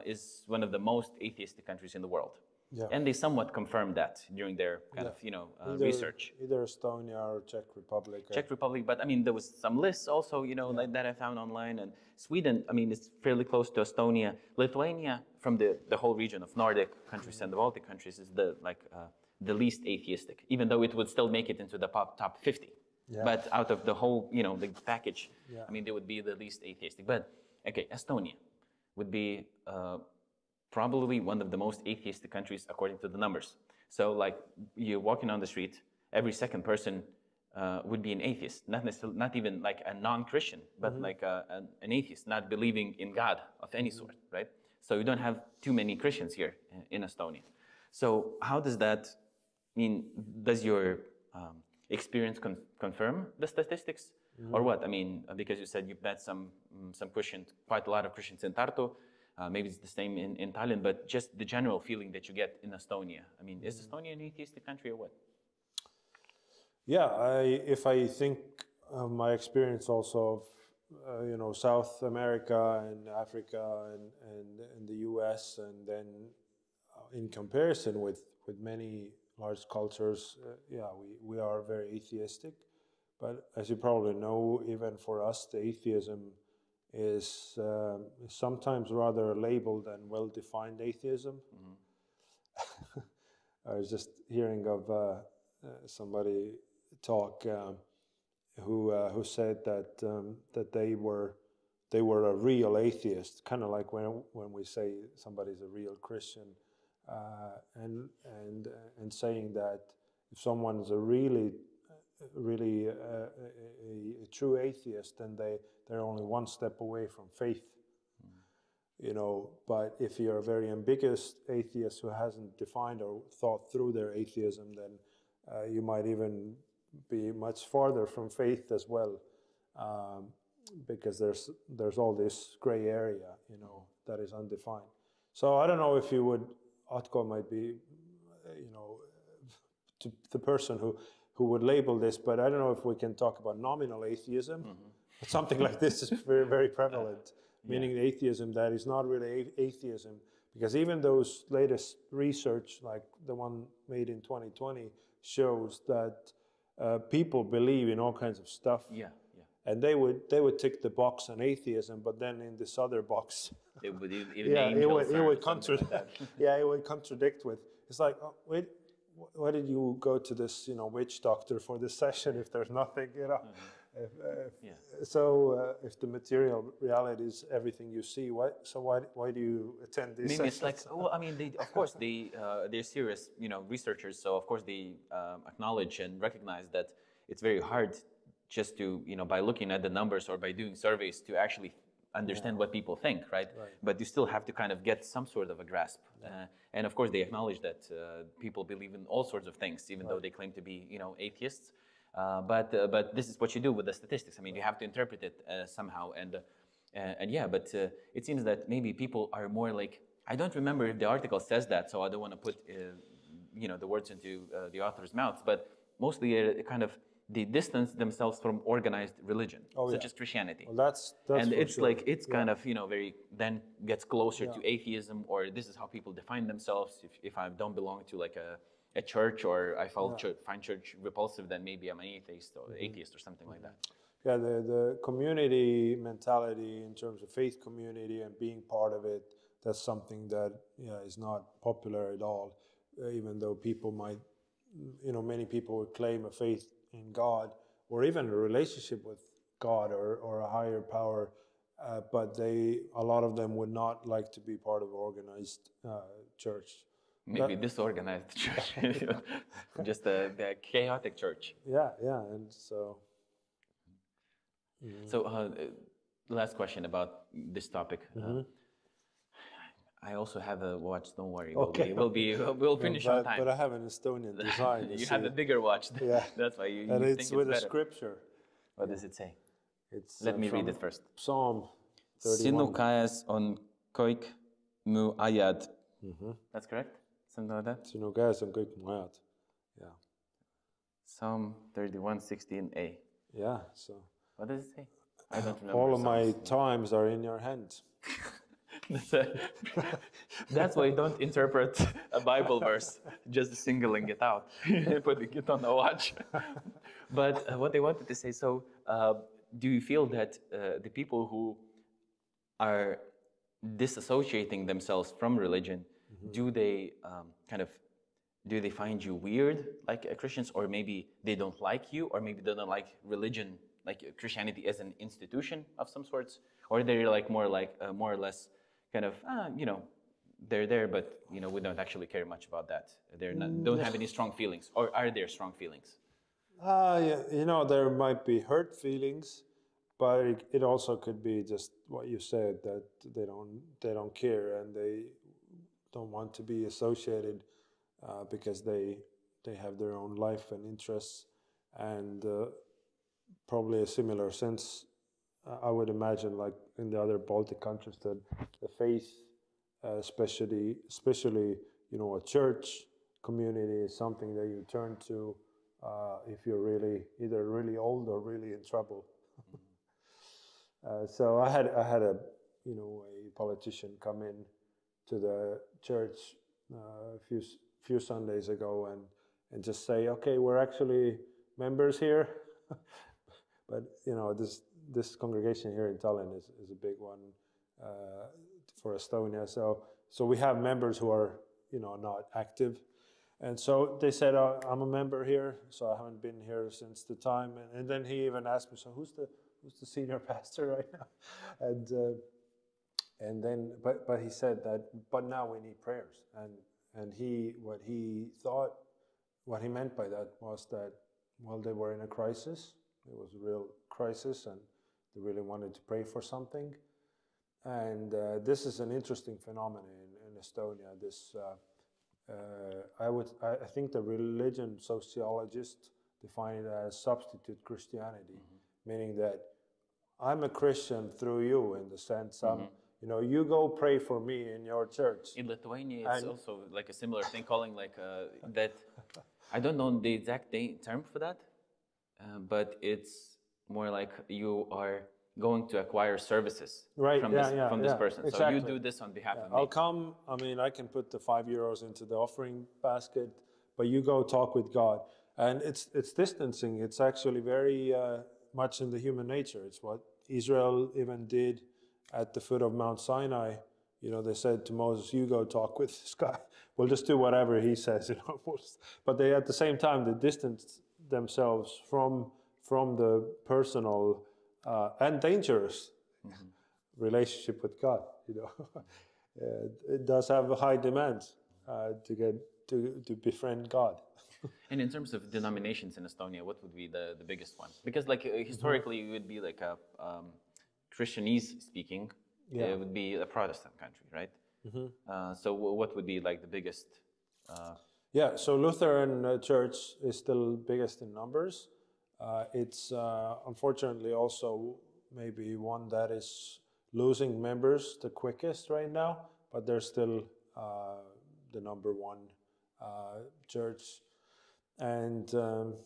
[SPEAKER 1] is one of the most atheistic countries in the world.
[SPEAKER 2] Yeah.
[SPEAKER 1] And they somewhat confirmed that during their kind of, research.
[SPEAKER 2] Either Estonia or Czech Republic.
[SPEAKER 1] Czech Republic, but I mean, there was some lists also, like that I found online. And Sweden, I mean, it's fairly close to Estonia. Lithuania, from the whole region of Nordic countries and the Baltic countries, is the least atheistic, even though it would still make it into the top 50. Yeah. But out of the whole, the package, I mean, they would be the least atheistic. But, okay, Estonia would be probably one of the most atheistic countries according to the numbers. So like you're walking on the street, every second person would be an atheist, not necessarily, not even like a non-Christian, but like an atheist, not believing in God of any sort, right? So you don't have too many Christians here in Estonia. So how does that mean? Does your experience confirm the statistics, or what? I mean, because you said you've met some Christians, quite a lot of Christians in Tartu. Maybe it's the same in Tallinn, but just the general feeling that you get in Estonia. I mean, is Estonia an atheistic country or what?
[SPEAKER 2] Yeah, if I think of my experience also of, South America and Africa and the US, and then in comparison with many large cultures, we are very atheistic. But as you probably know, even for us, the atheism is sometimes rather labeled and well-defined atheism. I was just hearing of somebody talk who said that they were a real atheist, kind of like when we say somebody's a real Christian, and saying that if someone's a really a true atheist, then they're only one step away from faith. But if you're a very ambiguous atheist who hasn't defined or thought through their atheism, then you might even be much farther from faith as well, because there's all this gray area, that is undefined. So I don't know if you would, Atko might be, to the person who would label this, but I don't know if we can talk about nominal atheism. Something like this is very, very prevalent, meaning atheism that is not really atheism, because even those latest research, like the one made in 2020, shows that people believe in all kinds of stuff. And they would tick the box on atheism, but then in this other box,
[SPEAKER 1] it would
[SPEAKER 2] contradict with. It's like, oh, wait, why did you go to this, witch doctor for this session if there's nothing, So if the material reality is everything you see, why do you attend these sessions?
[SPEAKER 1] It's like, well, I mean, of course, they're serious, researchers. So of course they acknowledge and recognize that it's very hard just to, by looking at the numbers or by doing surveys to actually understand what people think, right? But you still have to kind of get some sort of a grasp. And of course, they acknowledge that people believe in all sorts of things, even though they claim to be, atheists. But this is what you do with the statistics. I mean, you have to interpret it somehow. But it seems that maybe people are more like, I don't remember if the article says that, so I don't want to put, the words into the author's mouth, but mostly kind of they distance themselves from organized religion, such as Christianity.
[SPEAKER 2] Well, that's
[SPEAKER 1] and it's sure. Like, it's kind of, very, then gets closer to atheism, or this is how people define themselves. If I don't belong to like a church, or I find church repulsive, then maybe I'm an atheist or something like that.
[SPEAKER 2] Yeah, the community mentality in terms of faith community and being part of it, that's something that is not popular at all, even though people might, many people would claim a faith in God, or even a relationship with God or a higher power, but a lot of them would not like to be part of organized church.
[SPEAKER 1] Maybe disorganized church, just the chaotic church.
[SPEAKER 2] Yeah, and so.
[SPEAKER 1] So, last question about this topic. I also have a watch. Don't worry, we'll finish on time.
[SPEAKER 2] But I have an Estonian design.
[SPEAKER 1] You have a bigger watch.
[SPEAKER 2] Yeah,
[SPEAKER 1] that's why you.
[SPEAKER 2] And
[SPEAKER 1] think
[SPEAKER 2] it's with
[SPEAKER 1] better.
[SPEAKER 2] a scripture.
[SPEAKER 1] What does it say?
[SPEAKER 2] Let
[SPEAKER 1] me read it first.
[SPEAKER 2] Psalm 31.
[SPEAKER 1] Sinu käes on kõik mu ajad. That's correct. Something like that?
[SPEAKER 2] Sinu käes on kõik mu ajad. Yeah.
[SPEAKER 1] Psalm 31:16a.
[SPEAKER 2] Yeah, so.
[SPEAKER 1] What does it say? I don't remember.
[SPEAKER 2] All of my times are in your hand.
[SPEAKER 1] That's why you don't interpret a Bible verse, just singling it out, putting it on the watch. But what I wanted to say, so do you feel that the people who are disassociating themselves from religion, do they do they find you weird, like Christians, or maybe they don't like you, or maybe they don't like religion, like Christianity as an institution of some sorts, or they're like more or less kind of they're there, but we don't actually care much about that. They're not, don't have any strong feelings, or are there strong feelings?
[SPEAKER 2] Yeah, there might be hurt feelings, but it also could be just what you said, that they don't care and they don't want to be associated because they have their own life and interests, and probably a similar sense. I would imagine, like in the other Baltic countries, that the faith, especially a church community, is something that you turn to if you're either really old or really in trouble. So I had a politician come in to the church a few Sundays ago and just say, okay, we're actually members here, but this congregation here in Tallinn is a big one for Estonia. So we have members who are not active, and so they said, I'm a member here, so I haven't been here since the time. And then he even asked me, so who's the senior pastor right now? And then but he said that, but now we need prayers. And what he meant by that was that, well, they were in a crisis. It was a real crisis, and they really wanted to pray for something. And this is an interesting phenomenon in Estonia. This I think the religion sociologists define it as substitute Christianity, meaning that I'm a Christian through you, in the sense you go pray for me in your church.
[SPEAKER 1] In Lithuania, it's also like a similar thing, calling like that. I don't know the exact term for that, but it's more like you are going to acquire services from this person. Exactly. So you do this on behalf of me.
[SPEAKER 2] I'll come. I mean, I can put the €5 into the offering basket, but you go talk with God. And it's distancing. It's actually very much in the human nature. It's what Israel even did at the foot of Mount Sinai. They said to Moses, you go talk with this guy. We'll just do whatever he says. But they, at the same time, they distanced themselves from the personal and dangerous relationship with God. It does have a high demand to befriend God.
[SPEAKER 1] And in terms of denominations in Estonia, what would be the biggest one? Because historically, it would be like a Christianese speaking. It would be a Protestant country, right? So what would be like the biggest?
[SPEAKER 2] So Lutheran Church is still biggest in numbers. It's unfortunately also maybe one that is losing members the quickest right now, but they're still the number one church. And so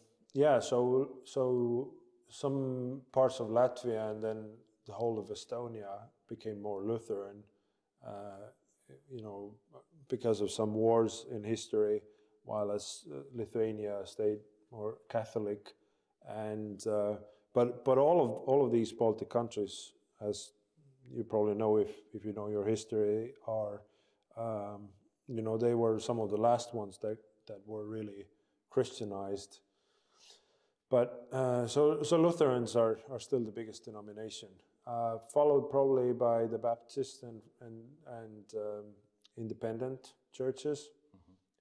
[SPEAKER 2] some parts of Latvia and then the whole of Estonia became more Lutheran, because of some wars in history, while as Lithuania stayed more Catholic. And but all of these Baltic countries, as you probably know if you know your history, are they were some of the last ones that were really Christianized. But so Lutherans are still the biggest denomination, followed probably by the Baptist and independent churches.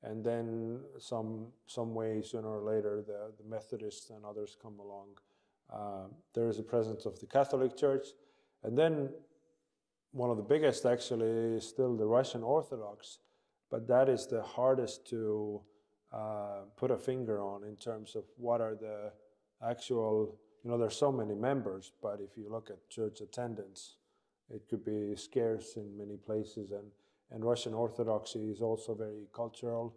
[SPEAKER 2] And then some way sooner or later the Methodists and others come along. There is a presence of the Catholic Church, and then one of the biggest actually is still the Russian Orthodox, but that is the hardest to put a finger on in terms of what are the actual. There's so many members, but if you look at church attendance, it could be scarce in many places, and Russian Orthodoxy is also very cultural.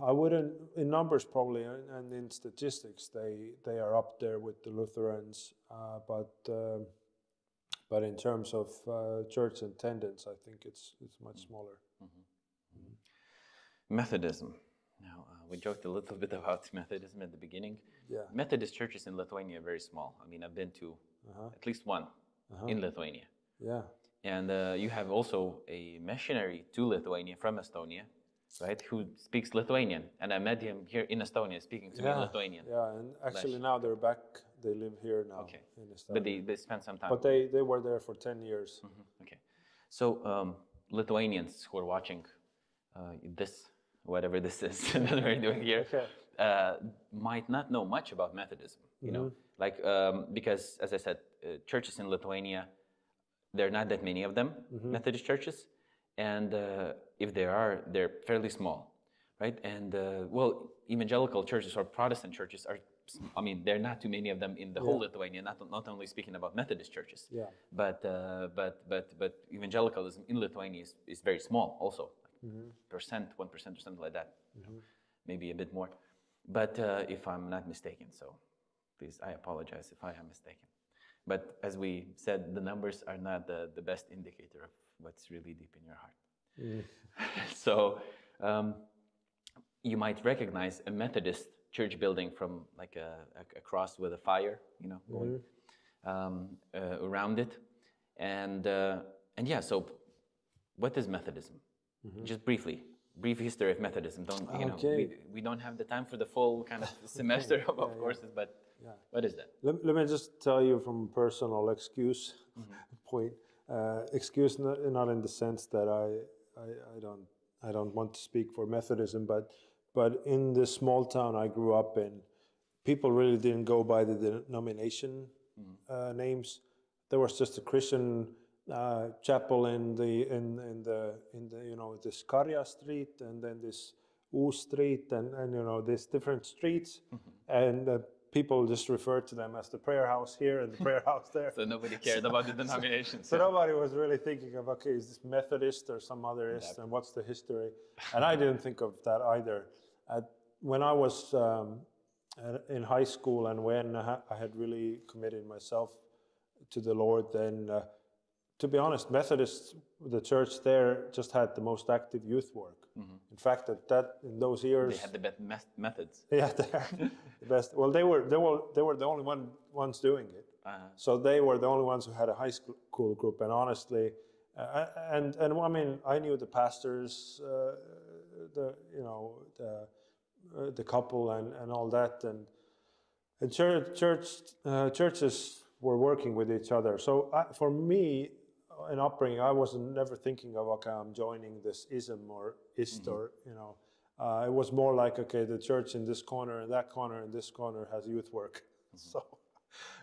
[SPEAKER 2] I wouldn't, in numbers probably, and in statistics, they are up there with the Lutherans, but in terms of church attendance, I think it's much smaller.
[SPEAKER 1] Methodism. Now, we joked a little bit about Methodism at the beginning.
[SPEAKER 2] Yeah.
[SPEAKER 1] Methodist churches in Lithuania are very small. I mean, I've been to at least one in Lithuania.
[SPEAKER 2] Yeah.
[SPEAKER 1] And you have also a missionary to Lithuania from Estonia, right, who speaks Lithuanian. And I met him here in Estonia speaking to me in Lithuanian.
[SPEAKER 2] Yeah, and actually now they're back. They live here now in Estonia.
[SPEAKER 1] But they spent some time.
[SPEAKER 2] But they were there for 10 years.
[SPEAKER 1] Okay. So Lithuanians who are watching this, whatever this is that we're doing here, might not know much about Methodism, you know, like, because as I said, churches in Lithuania, there are not that many of them, Methodist churches, and if there are, they're fairly small, right? And well, evangelical churches or Protestant churches are, I mean, there are not too many of them in the whole Lithuania. Not only speaking about Methodist churches, but evangelicalism in Lithuania is very small, also, like 1% or something like that, you know, maybe a bit more. But if I'm not mistaken, so please, I apologize if I am mistaken. But as we said, the numbers are not the best indicator of what's really deep in your heart. So you might recognize a Methodist church building from like a cross with a fire, you know, going around it. And yeah, so what is Methodism? Just briefly, brief history of Methodism. Don't, you know, we don't have the time for the full kind of semester of courses, but what is that?
[SPEAKER 2] Let me just tell you from a personal excuse point. Excuse not in the sense that I don't want to speak for Methodism, but in the small town I grew up in, people really didn't go by the denomination names. There was just a Christian chapel in the you know, this Karja Street, and then this U Street, and you know, these different streets, and people just referred to them as the prayer house here and the prayer house there.
[SPEAKER 1] So nobody cared about the denominations.
[SPEAKER 2] So nobody was really thinking of, okay, is this Methodist or some other ist, and what's the history? And I didn't think of that either. When I was in high school, and when I had really committed myself to the Lord, then to be honest, Methodist, the church there just had the most active youth work. In fact, in those years,
[SPEAKER 1] they had the best methods.
[SPEAKER 2] Yeah, they had the best. Well, they were the only ones doing it. So they were the only ones who had a high school group. And honestly, and I mean, I knew the pastors, the couple and all that, and churches were working with each other. So for me, in upbringing, I wasn't never thinking of, okay, I'm joining this ism or ist, or, you know, it was more like, okay, the church in this corner and that corner and this corner has youth work. So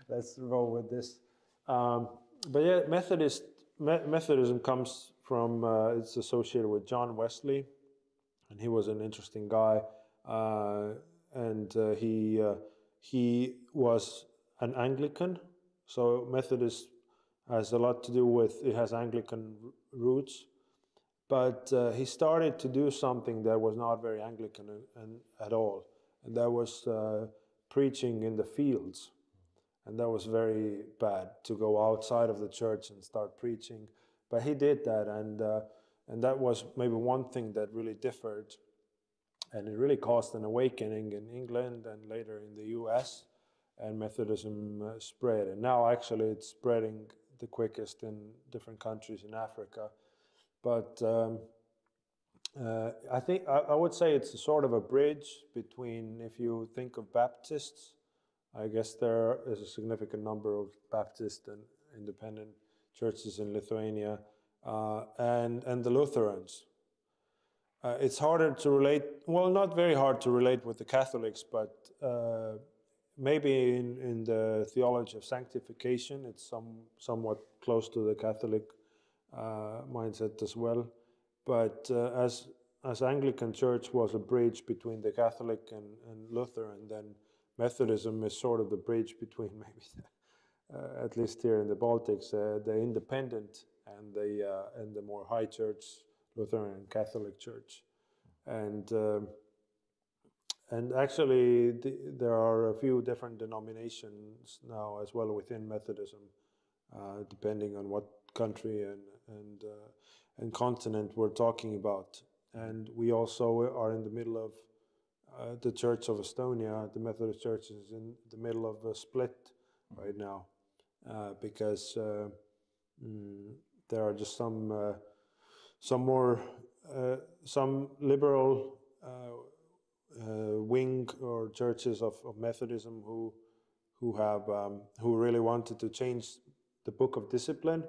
[SPEAKER 2] let's roll with this. But yeah, Methodism comes from, it's associated with John Wesley, and he was an interesting guy. And he was an Anglican, so Methodist has a lot to do with, it has Anglican roots, but he started to do something that was not very Anglican at all, and that was preaching in the fields, and that was very bad, to go outside of the church and start preaching. But he did that, and that was maybe one thing that really differed, and it really caused an awakening in England and later in the US, and Methodism spread, and now actually it's spreading the quickest in different countries in Africa. But I think I would say it's a sort of a bridge between, if you think of Baptists, I guess there is a significant number of Baptist and independent churches in Lithuania, and the Lutherans. It's harder to relate, well, not very hard to relate with the Catholics, but maybe in the theology of sanctification, it's somewhat close to the Catholic mindset as well. But as Anglican Church was a bridge between the Catholic and Lutheran, then Methodism is sort of the bridge between maybe at least here in the Baltics, the independent and the more high church, Lutheran and Catholic Church, and actually there are a few different denominations now as well within Methodism, depending on what country and continent we're talking about. And we also are in the middle of the Church of Estonia. The Methodist Church is in the middle of a split right now, because there are just some liberal wing or churches of Methodism who really wanted to change the Book of Discipline.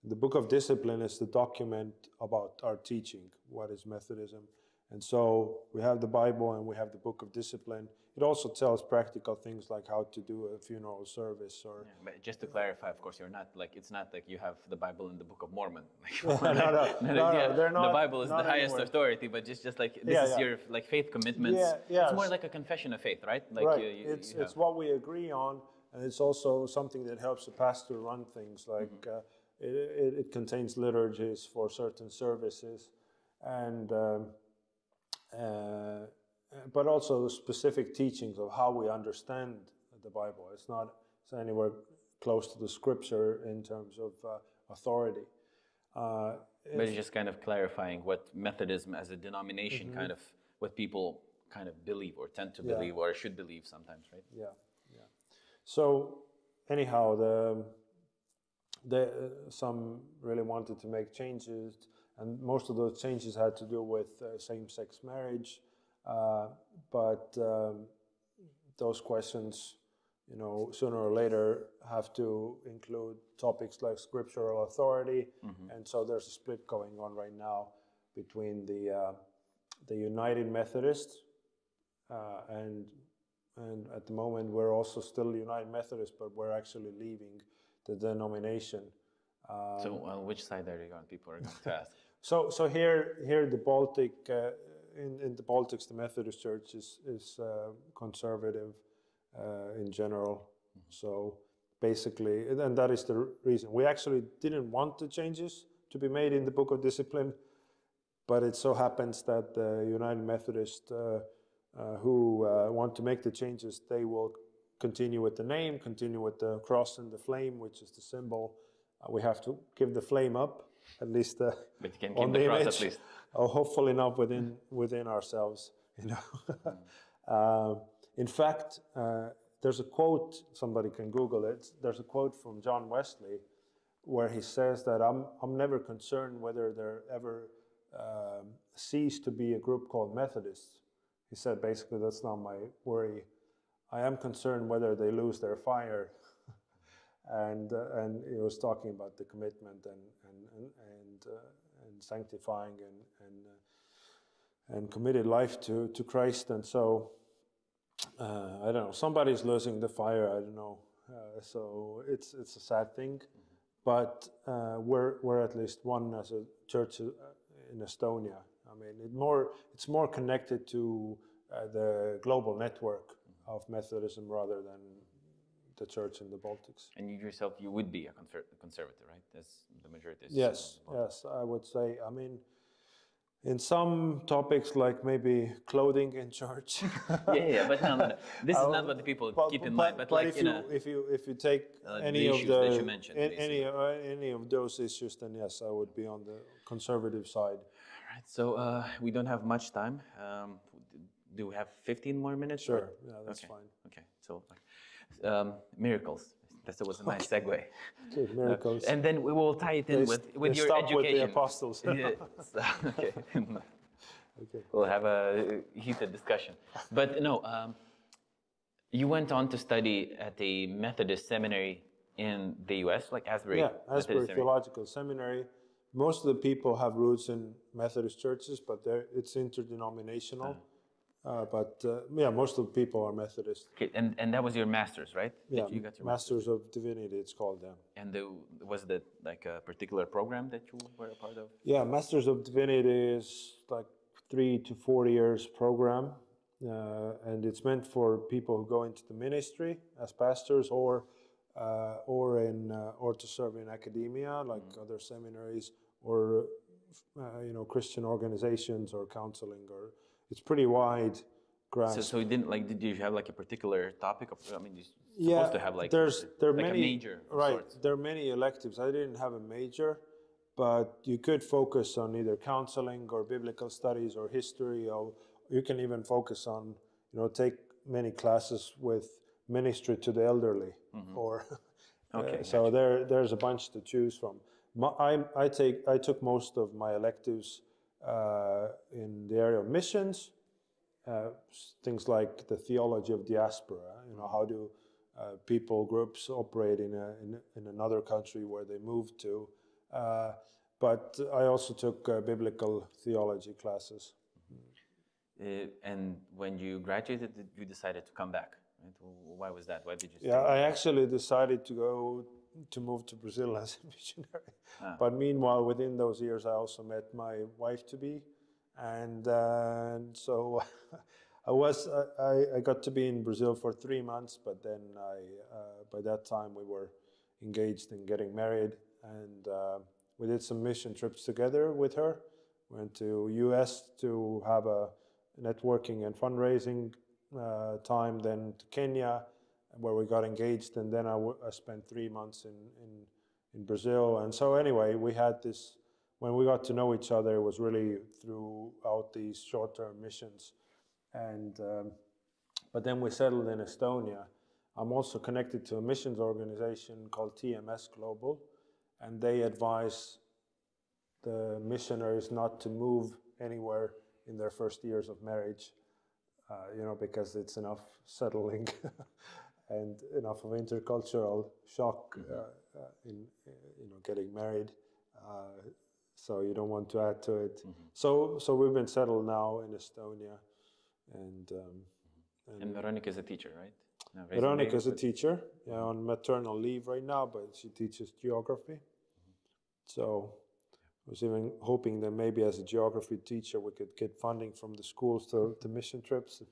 [SPEAKER 2] The Book of Discipline is the document about our teaching, what is Methodism. And so we have the Bible and we have the Book of Discipline. It also tells practical things like how to do a funeral service or...
[SPEAKER 1] Yeah, but just to clarify, of course, you're not like, it's not like you have the Bible and the Book of Mormon.
[SPEAKER 2] No, they're not.
[SPEAKER 1] The Bible is the highest
[SPEAKER 2] anymore.
[SPEAKER 1] authority, but just like, this is your like faith commitments.
[SPEAKER 2] Yeah,
[SPEAKER 1] it's more like a confession of faith, right? Like
[SPEAKER 2] right. It's what we agree on, and it's also something that helps a pastor run things, like it contains liturgies for certain services, and but also specific teachings of how we understand the Bible. It's anywhere close to the scripture in terms of authority.
[SPEAKER 1] But it's just kind of clarifying what Methodism as a denomination, kind of what people kind of believe or tend to believe or should believe sometimes, right?
[SPEAKER 2] Yeah. So anyhow, some really wanted to make changes, and most of those changes had to do with same-sex marriage. But those questions, sooner or later have to include topics like scriptural authority, and so there's a split going on right now between the United Methodists, and at the moment we're also still United Methodists, but we're actually leaving the denomination.
[SPEAKER 1] So on which side are you going? People are going to ask.
[SPEAKER 2] So here the Baltic. In the Baltics, the Methodist Church is conservative in general. So basically, and that is the reason. We actually didn't want the changes to be made in the Book of Discipline, but it so happens that the United Methodists who want to make the changes, they will continue with the name, continue with the cross and the flame, which is the symbol. We have to give the flame up, at least
[SPEAKER 1] but you can
[SPEAKER 2] on
[SPEAKER 1] keep the cross
[SPEAKER 2] image.
[SPEAKER 1] at least.
[SPEAKER 2] Oh, hopefully not within ourselves, In fact, there's a quote, somebody can Google it, there's a quote from John Wesley where he says that I'm never concerned whether there ever cease to be a group called Methodists. He said basically that's not my worry. I am concerned whether they lose their fire. And he was talking about the commitment and sanctifying and committed life to Christ, and so I don't know. Somebody's losing the fire. I don't know. So it's a sad thing, but we're at least one as a church in Estonia. I mean, it's more connected to the global network of Methodism rather than the church in the Baltics.
[SPEAKER 1] And you yourself, you would be a conservative, right? As the majority is.
[SPEAKER 2] Yes, I would say. I mean, in some topics like maybe clothing in church.
[SPEAKER 1] yeah, but no. This is not what the people keep in mind. But like,
[SPEAKER 2] if you take any
[SPEAKER 1] of
[SPEAKER 2] the
[SPEAKER 1] that you mentioned,
[SPEAKER 2] any of those issues, then yes, I would be on the conservative side.
[SPEAKER 1] All right. So we don't have much time. Do we have 15 more minutes?
[SPEAKER 2] Sure. Yeah, that's fine.
[SPEAKER 1] Okay. So. Miracles. That was a nice segue.
[SPEAKER 2] Okay, miracles.
[SPEAKER 1] And then we will tie it in with your education.
[SPEAKER 2] With the apostles.
[SPEAKER 1] Okay. Okay. We'll have a heated discussion. But no, you went on to study at a Methodist seminary in the U.S., like Asbury.
[SPEAKER 2] Yeah, Asbury Theological Seminary. Most of the people have roots in Methodist churches, but it's interdenominational. But most of the people are Methodist.
[SPEAKER 1] Okay, and that was your master's, right?
[SPEAKER 2] Yeah, you got your Master's of Divinity, it's called, yeah.
[SPEAKER 1] And was that like a particular program that you were a part of?
[SPEAKER 2] Yeah, Master's of Divinity is like 3 to 4 years program. And it's meant for people who go into the ministry as pastors or or to serve in academia, like other seminaries, or Christian organizations or counseling, or it's pretty wide grasp.
[SPEAKER 1] So you didn't did you have like a particular topic of? I mean, you're supposed to have
[SPEAKER 2] there are
[SPEAKER 1] like
[SPEAKER 2] many,
[SPEAKER 1] a major of
[SPEAKER 2] right?
[SPEAKER 1] sorts.
[SPEAKER 2] There are many electives. I didn't have a major, but you could focus on either counseling or biblical studies or history, or you can even focus on take many classes with ministry to the elderly, or
[SPEAKER 1] Okay.
[SPEAKER 2] so there's a bunch to choose from. I took most of my electives in the area of missions, things like the theology of diaspora. How do people groups operate in another country where they moved to, but I also took biblical theology classes.
[SPEAKER 1] And when you graduated, you decided to come back. Right? Why was that? Why did you stay?
[SPEAKER 2] Yeah, I actually decided to move to Brazil as a missionary. But meanwhile, within those years, I also met my wife-to-be, and so I got to be in Brazil for 3 months. But then by that time we were engaged in getting married, and we did some mission trips together with her. Went to US to have a networking and fundraising time, then to Kenya, where we got engaged, and then I spent 3 months in Brazil. And so anyway, we had this, when we got to know each other, it was really throughout these short-term missions. And but then we settled in Estonia. I'm also connected to a missions organization called TMS Global, and they advise the missionaries not to move anywhere in their first years of marriage, because it's enough settling and enough of intercultural shock in getting married. So you don't want to add to it. So we've been settled now in Estonia, and
[SPEAKER 1] Veronica is a teacher, right? No,
[SPEAKER 2] Veronica is a teacher, on maternal leave right now, but she teaches geography. So I was even hoping that maybe as a geography teacher we could get funding from the schools to mission trips.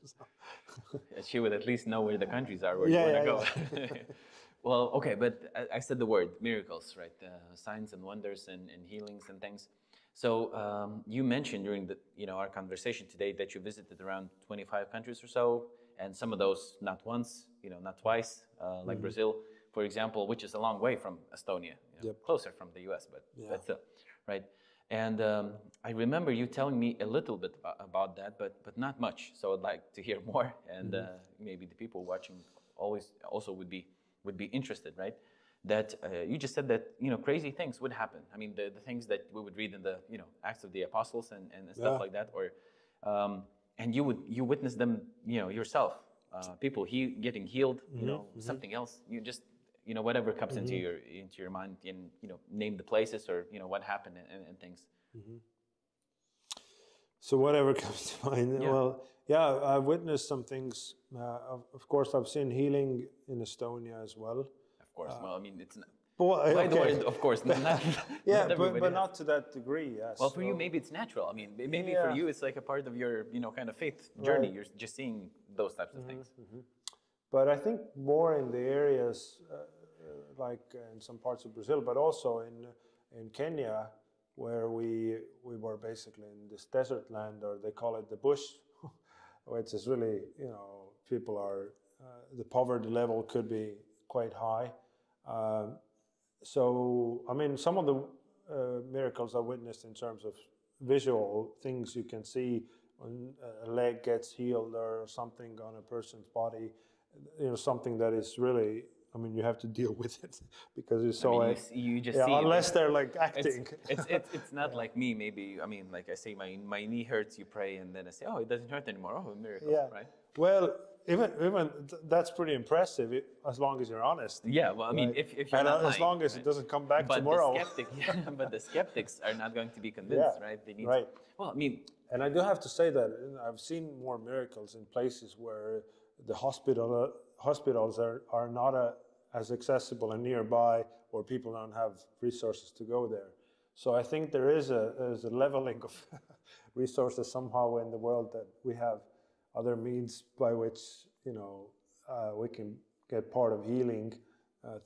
[SPEAKER 1] She would at least know where the countries are, where you want to go. Well, okay, but I said the word miracles, right? Signs and wonders and healings and things. So you mentioned during our conversation today that you visited around 25 countries or so, and some of those not once, not twice, like Brazil, for example, which is a long way from Estonia, closer from the US, but still. Right, and I remember you telling me a little bit about that, but not much. So I'd like to hear more, and maybe the people watching also would be interested, right? That you just said that crazy things would happen. I mean, the things that we would read in the Acts of the Apostles and stuff like that, or and you witnessed them yourself. People getting healed, something else. You just whatever comes into your mind, and name the places or what happened and things.
[SPEAKER 2] So whatever comes to mind. Well, I've witnessed some things. Of course, I've seen healing in Estonia as well.
[SPEAKER 1] Of course. Well, I mean, it's not.
[SPEAKER 2] By the way,
[SPEAKER 1] of course, not
[SPEAKER 2] but not to that degree. Yes.
[SPEAKER 1] Well, for you, maybe it's natural. I mean, maybe for you, it's like a part of your kind of faith journey. Right. You're just seeing those types of things.
[SPEAKER 2] But I think more in the areas like in some parts of Brazil, but also in Kenya, where we were basically in this desert land, or they call it the bush, which is really, people are, the poverty level could be quite high. So, I mean, some of the miracles I witnessed in terms of visual things you can see when a leg gets healed or something on a person's body, something that is really, I mean, you have to deal with it because it's so.
[SPEAKER 1] You just see
[SPEAKER 2] unless they're like acting.
[SPEAKER 1] It's not like me. Maybe I mean, like I say, my knee hurts. You pray, and then I say, oh, it doesn't hurt anymore. Oh, a miracle, right?
[SPEAKER 2] Well, even that's pretty impressive as long as you're honest.
[SPEAKER 1] Yeah. Well, I mean, if you're not
[SPEAKER 2] as long as it doesn't come back tomorrow.
[SPEAKER 1] But the skeptics are not going to be convinced, right? They need.
[SPEAKER 2] Right.
[SPEAKER 1] Well, I mean.
[SPEAKER 2] And I do have to say that I've seen more miracles in places where the hospitals are not as accessible and nearby, or people don't have resources to go there. So I think there is a leveling of resources somehow in the world, that we have other means by which we can get part of healing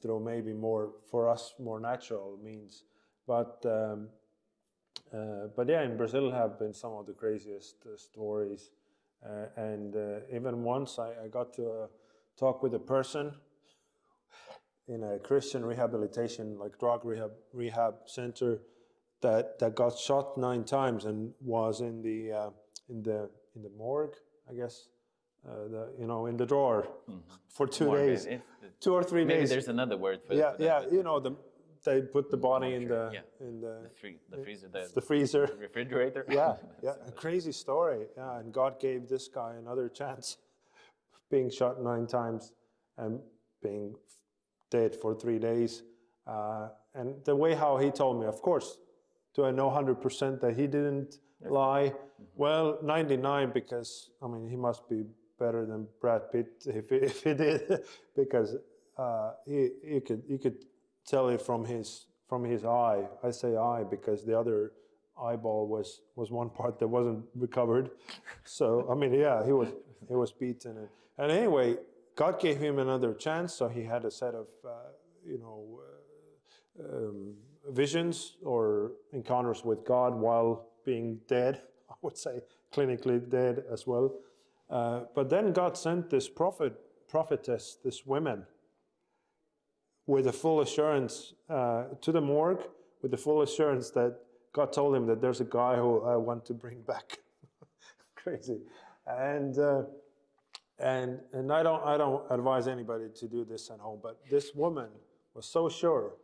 [SPEAKER 2] through maybe more, for us, more natural means. But yeah, in Brazil have been some of the craziest stories. And even once I got to talk with a person in a Christian rehabilitation, like drug rehab center, that got shot 9 times and was in the morgue, I guess, in the drawer for 2 days, 2 or 3 days.
[SPEAKER 1] Maybe there's another word for
[SPEAKER 2] yeah,
[SPEAKER 1] that.
[SPEAKER 2] Yeah, they put the body in the freezer,
[SPEAKER 1] refrigerator.
[SPEAKER 2] Yeah, a crazy story. Yeah, and God gave this guy another chance, being shot 9 times and being dead for 3 days. And the way how he told me, of course, do I know 100% that he didn't lie? Well, 99, because I mean he must be better than Brad Pitt if he did, because you could tell it from his eye. I say eye because the other eyeball was one part that wasn't recovered. So I mean, yeah, he was beaten. And anyway, God gave him another chance. So he had a set of visions or encounters with God while being dead. I would say clinically dead as well. But then God sent this prophetess, this woman, with a full assurance to the morgue, with the full assurance that God told him that there's a guy who I want to bring back. Crazy. And I don't advise anybody to do this at home, but this woman was so sure.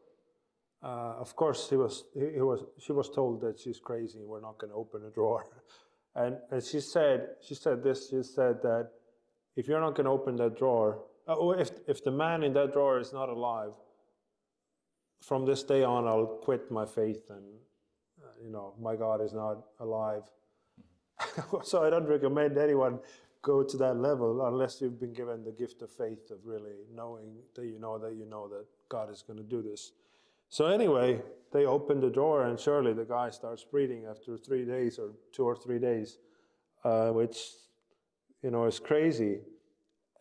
[SPEAKER 2] Of course, she was told that she's crazy. We're not going to open a drawer. And she said that if you're not going to open that drawer, if the man in that drawer is not alive, from this day on I'll quit my faith, and my God is not alive. So I don't recommend anyone go to that level unless you've been given the gift of faith of really knowing that God is going to do this. So anyway, they opened the drawer, and surely the guy starts breathing after 3 days or 2 or 3 days, which is crazy.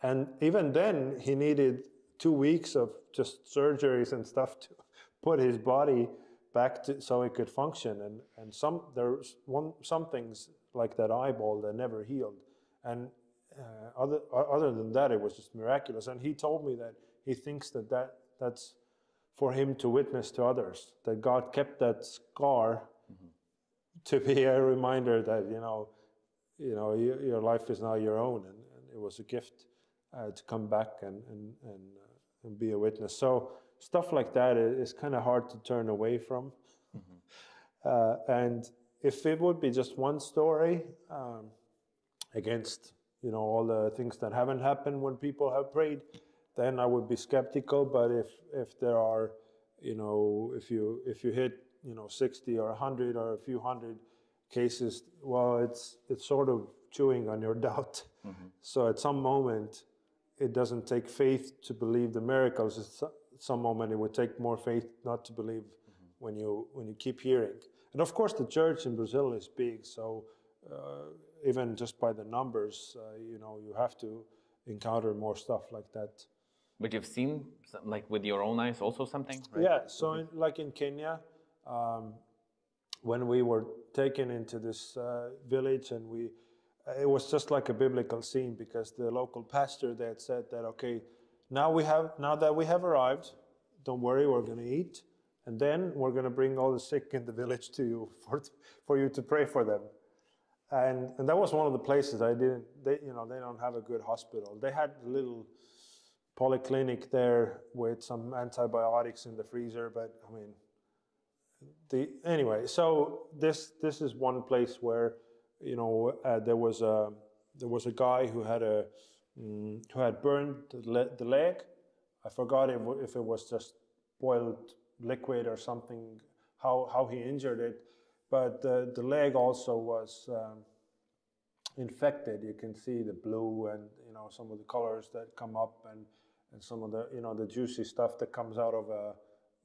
[SPEAKER 2] And even then, he needed 2 weeks of just surgeries and stuff to put his body back so he could function. And some things like that eyeball that never healed. And other than that, it was just miraculous. And he told me that he thinks that's for him to witness to others, that God kept that scar to be a reminder that your life is now your own, and it was a gift to come back and be a witness. So stuff like that is kind of hard to turn away from. And if it would be just one story against all the things that haven't happened when people have prayed, then I would be skeptical. But if there are, if you hit 60 or 100 or a few hundred cases, well, it's sort of chewing on your doubt. So at some moment, it doesn't take faith to believe the miracles. At some moment, it would take more faith not to believe when you keep hearing. And of course, the church in Brazil is big, so even just by the numbers, you have to encounter more stuff like that.
[SPEAKER 1] But you've seen, like with your own eyes, also something, right?
[SPEAKER 2] Yeah, so in Kenya, when we were taken into this village, and it was just like a biblical scene, because the local pastor, they had said that, okay, now that we have arrived, don't worry, we're going to eat, and then we're going to bring all the sick in the village to you for you to pray for them. And that was one of the places they don't have a good hospital. They had a little polyclinic there with some antibiotics in the freezer, but I mean, anyway, so this is one place where there was a guy who had burned the leg. I forgot if it was just boiled liquid or something, how he injured it, but the leg also was infected. You can see the blue and some of the colors that come up, and some of the the juicy stuff that comes out of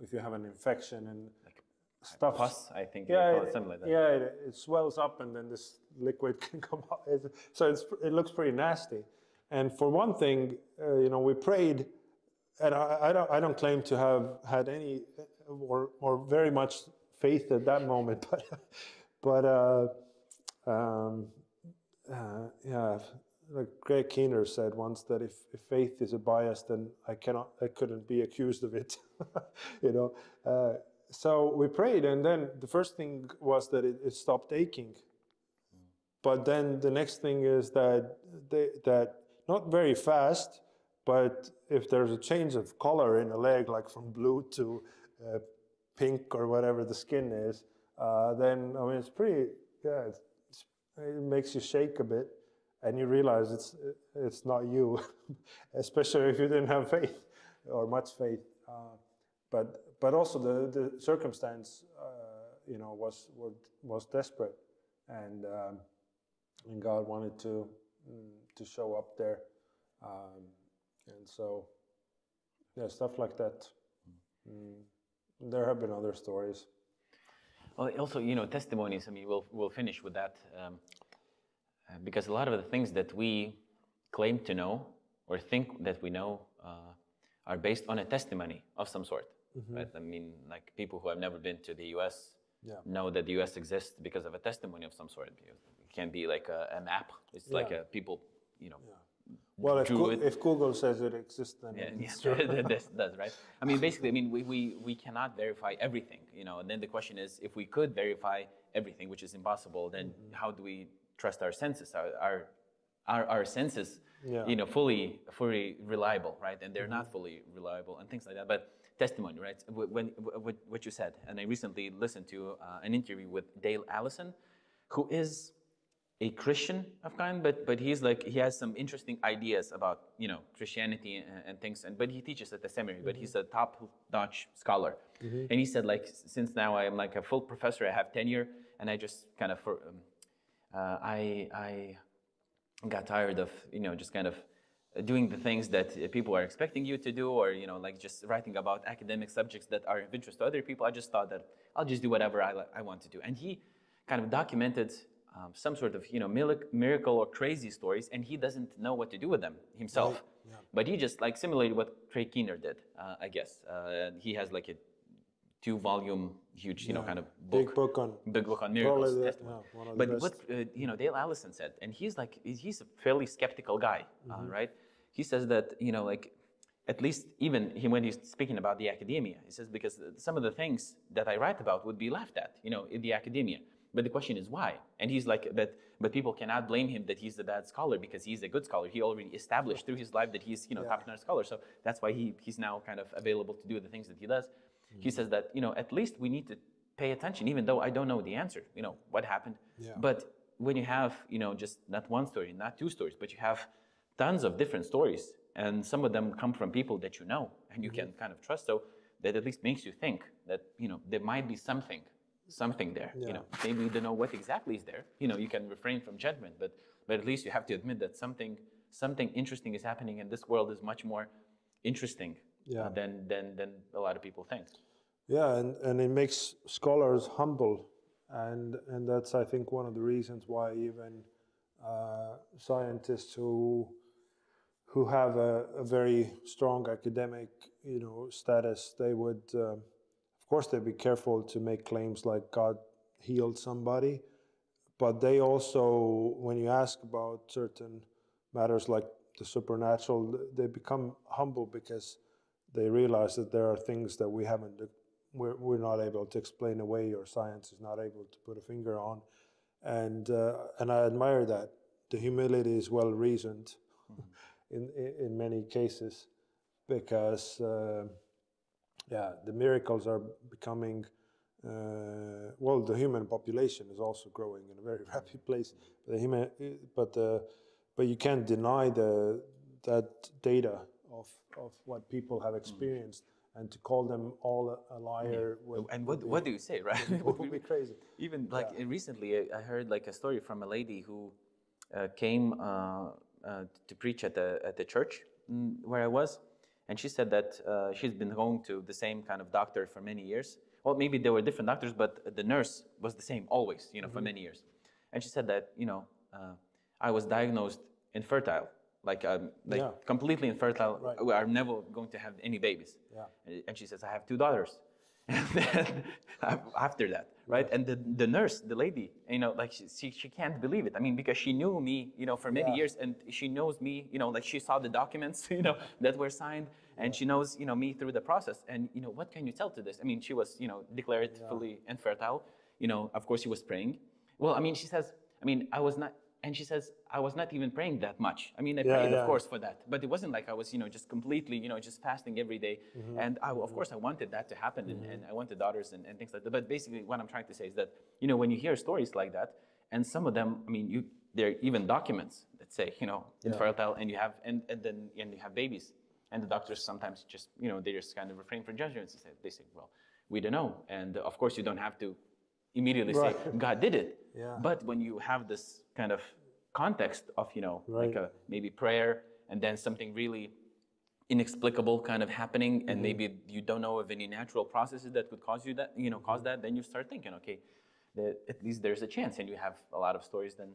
[SPEAKER 2] if you have an infection and like stuff.
[SPEAKER 1] Pus, I think. Yeah, you call it something like that.
[SPEAKER 2] Yeah, it swells up, and then this liquid can come out. So it looks pretty nasty. And for one thing, we prayed and I don't claim to have had any or very much faith at that moment, but yeah, like Greg Keener said once that if faith is a bias, then I couldn't be accused of it, you know. So we prayed, and then the first thing was that it stopped aching. But then the next thing is that not very fast, but if there's a change of color in a leg, like from blue to pink or whatever the skin is, then I mean it's pretty. Yeah, it makes you shake a bit, and you realize it's not you, especially if you didn't have faith or much faith. But also the circumstance, you know, was desperate, and God wanted to show up there, and so yeah, stuff like that. There have been other stories.
[SPEAKER 1] Well, also, you know, testimonies. I mean, we'll finish with that, because a lot of the things that we claim to know or think that we know are based on a testimony of some sort. Right? I mean, like people who have never been to the U.S. know that the U.S. exists because of a testimony of some sort. It can be like a map. It's like a people, you know.
[SPEAKER 2] Well, if Google says it exists, then it's true.
[SPEAKER 1] This does, right? I mean, basically, I mean, we cannot verify everything, you know. And then the question is, if we could verify everything, which is impossible, then how do we trust our senses? Are our senses, you know, fully reliable, right? And they're not fully reliable, and things like that. But testimony, right? When what you said, and I recently listened to an interview with Dale Allison, who is a Christian of kind, but he's like, he has some interesting ideas about, you know, Christianity and things, but he teaches at the seminary, but he's a top-notch scholar. And he said, like, since now I am like a full professor, I have tenure, and I just kind of, I got tired of, you know, just kind of doing the things that people are expecting you to do, or, you know, like just writing about academic subjects that are of interest to other people. I just thought that I'll just do whatever I want to do. And he kind of documented some sort of, you know, miracle or crazy stories, and he doesn't know what to do with them himself. Right. Yeah. But he just like simulated what Craig Keener did, I guess. He has like a 2-volume, huge, you know, kind of book. Big book on miracles. But what, you know, Dale Allison said, and he's a fairly skeptical guy, right? He says that, you know, like, at least even when he's speaking about the academia, he says, because some of the things that I write about would be laughed at, you know, in the academia. But the question is why? And he's like, but people cannot blame him that he's a bad scholar, because he's a good scholar. He already established through his life that he's, you know, top-notch scholar. So that's why he's now kind of available to do the things that he does. He says that, you know, at least we need to pay attention, even though I don't know the answer, you know, what happened. But when you have, you know, just not one story, not 2 stories, but you have tons of different stories, and some of them come from people that you know and you can kind of trust, so that at least makes you think that, you know, there might be something there, you know. Maybe you don't know what exactly is there, you know, you can refrain from judgment, but at least you have to admit that something interesting is happening, and this world is much more interesting than a lot of people think.
[SPEAKER 2] Yeah, and it makes scholars humble, and that's, I think, one of the reasons why even scientists who have a very strong academic, you know, status, they would, of course, they'd be careful to make claims like God healed somebody, but they also, when you ask about certain matters like the supernatural, they become humble because they realize that there are things that we're not able to explain away, or science is not able to put a finger on, and I admire that. The humility is well reasoned in many cases, because the miracles are becoming, well, the human population is also growing in a very rapid pace. But you can't deny that data of what people have experienced, and to call them all a liar.
[SPEAKER 1] And what do you say, right?
[SPEAKER 2] It would be crazy.
[SPEAKER 1] Even like recently, I heard like a story from a lady who came to preach at the church where I was, and she said that she's been going to the same kind of doctor for many years. Well, maybe there were different doctors, but the nurse was the same always, you know, for many years. And she said that, you know, I was diagnosed infertile like completely infertile, we are never going to have any babies. And she says, I have 2 daughters. And then after that, right? And the nurse, the lady, you know, like she can't believe it. I mean, because she knew me, you know, for many years, and she knows me, you know, like she saw the documents, you know, that were signed, and she knows, you know, me through the process. And, you know, what can you tell to this? I mean, she was, you know, declared fully infertile. You know, of course she was praying. Well, I mean, she says, I mean, I was not, and she says, I was not even praying that much. I mean, I prayed, of course, for that. But it wasn't like I was, you know, just completely, you know, just fasting every day. And of course, I wanted that to happen, and I wanted daughters and things like that. But basically, what I'm trying to say is that, you know, when you hear stories like that, and some of them, I mean, there are even documents that say, you know, infertile, and you have, and you have babies. And the doctors sometimes just, you know, they just kind of refrain from judgments. They say, well, we don't know. And of course, you don't have to immediately say, God did it. But when you have this kind of context of, you know, like maybe prayer, and then something really inexplicable kind of happening, and maybe you don't know of any natural processes that could cause you that, you know, cause that, then you start thinking, okay, at least there's a chance, and you have a lot of stories then.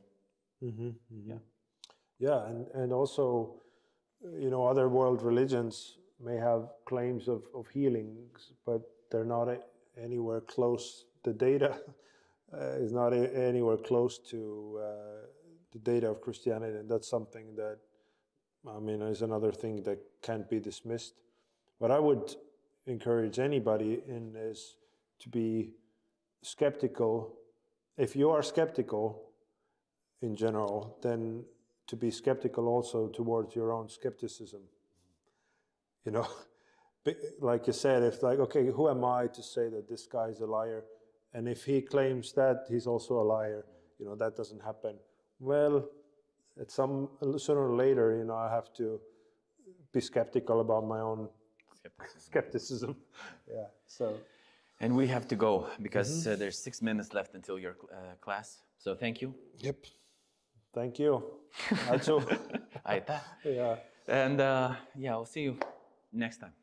[SPEAKER 2] And also, you know, other world religions may have claims of healings, but they're not anywhere close. The data is not anywhere close to the data of Christianity, and that's something that, I mean, is another thing that can't be dismissed. What I would encourage anybody in is to be skeptical. If you are skeptical in general, then to be skeptical also towards your own skepticism. You know, like you said, it's like, okay, who am I to say that this guy is a liar? And if he claims that, he's also a liar. You know, that doesn't happen. Well, sooner or later, you know, I have to be skeptical about my own skepticism. So.
[SPEAKER 1] And we have to go because there's 6 minutes left until your class. So thank you.
[SPEAKER 2] Yep. Thank you. Also.
[SPEAKER 1] Aitäh. And I'll see you next time.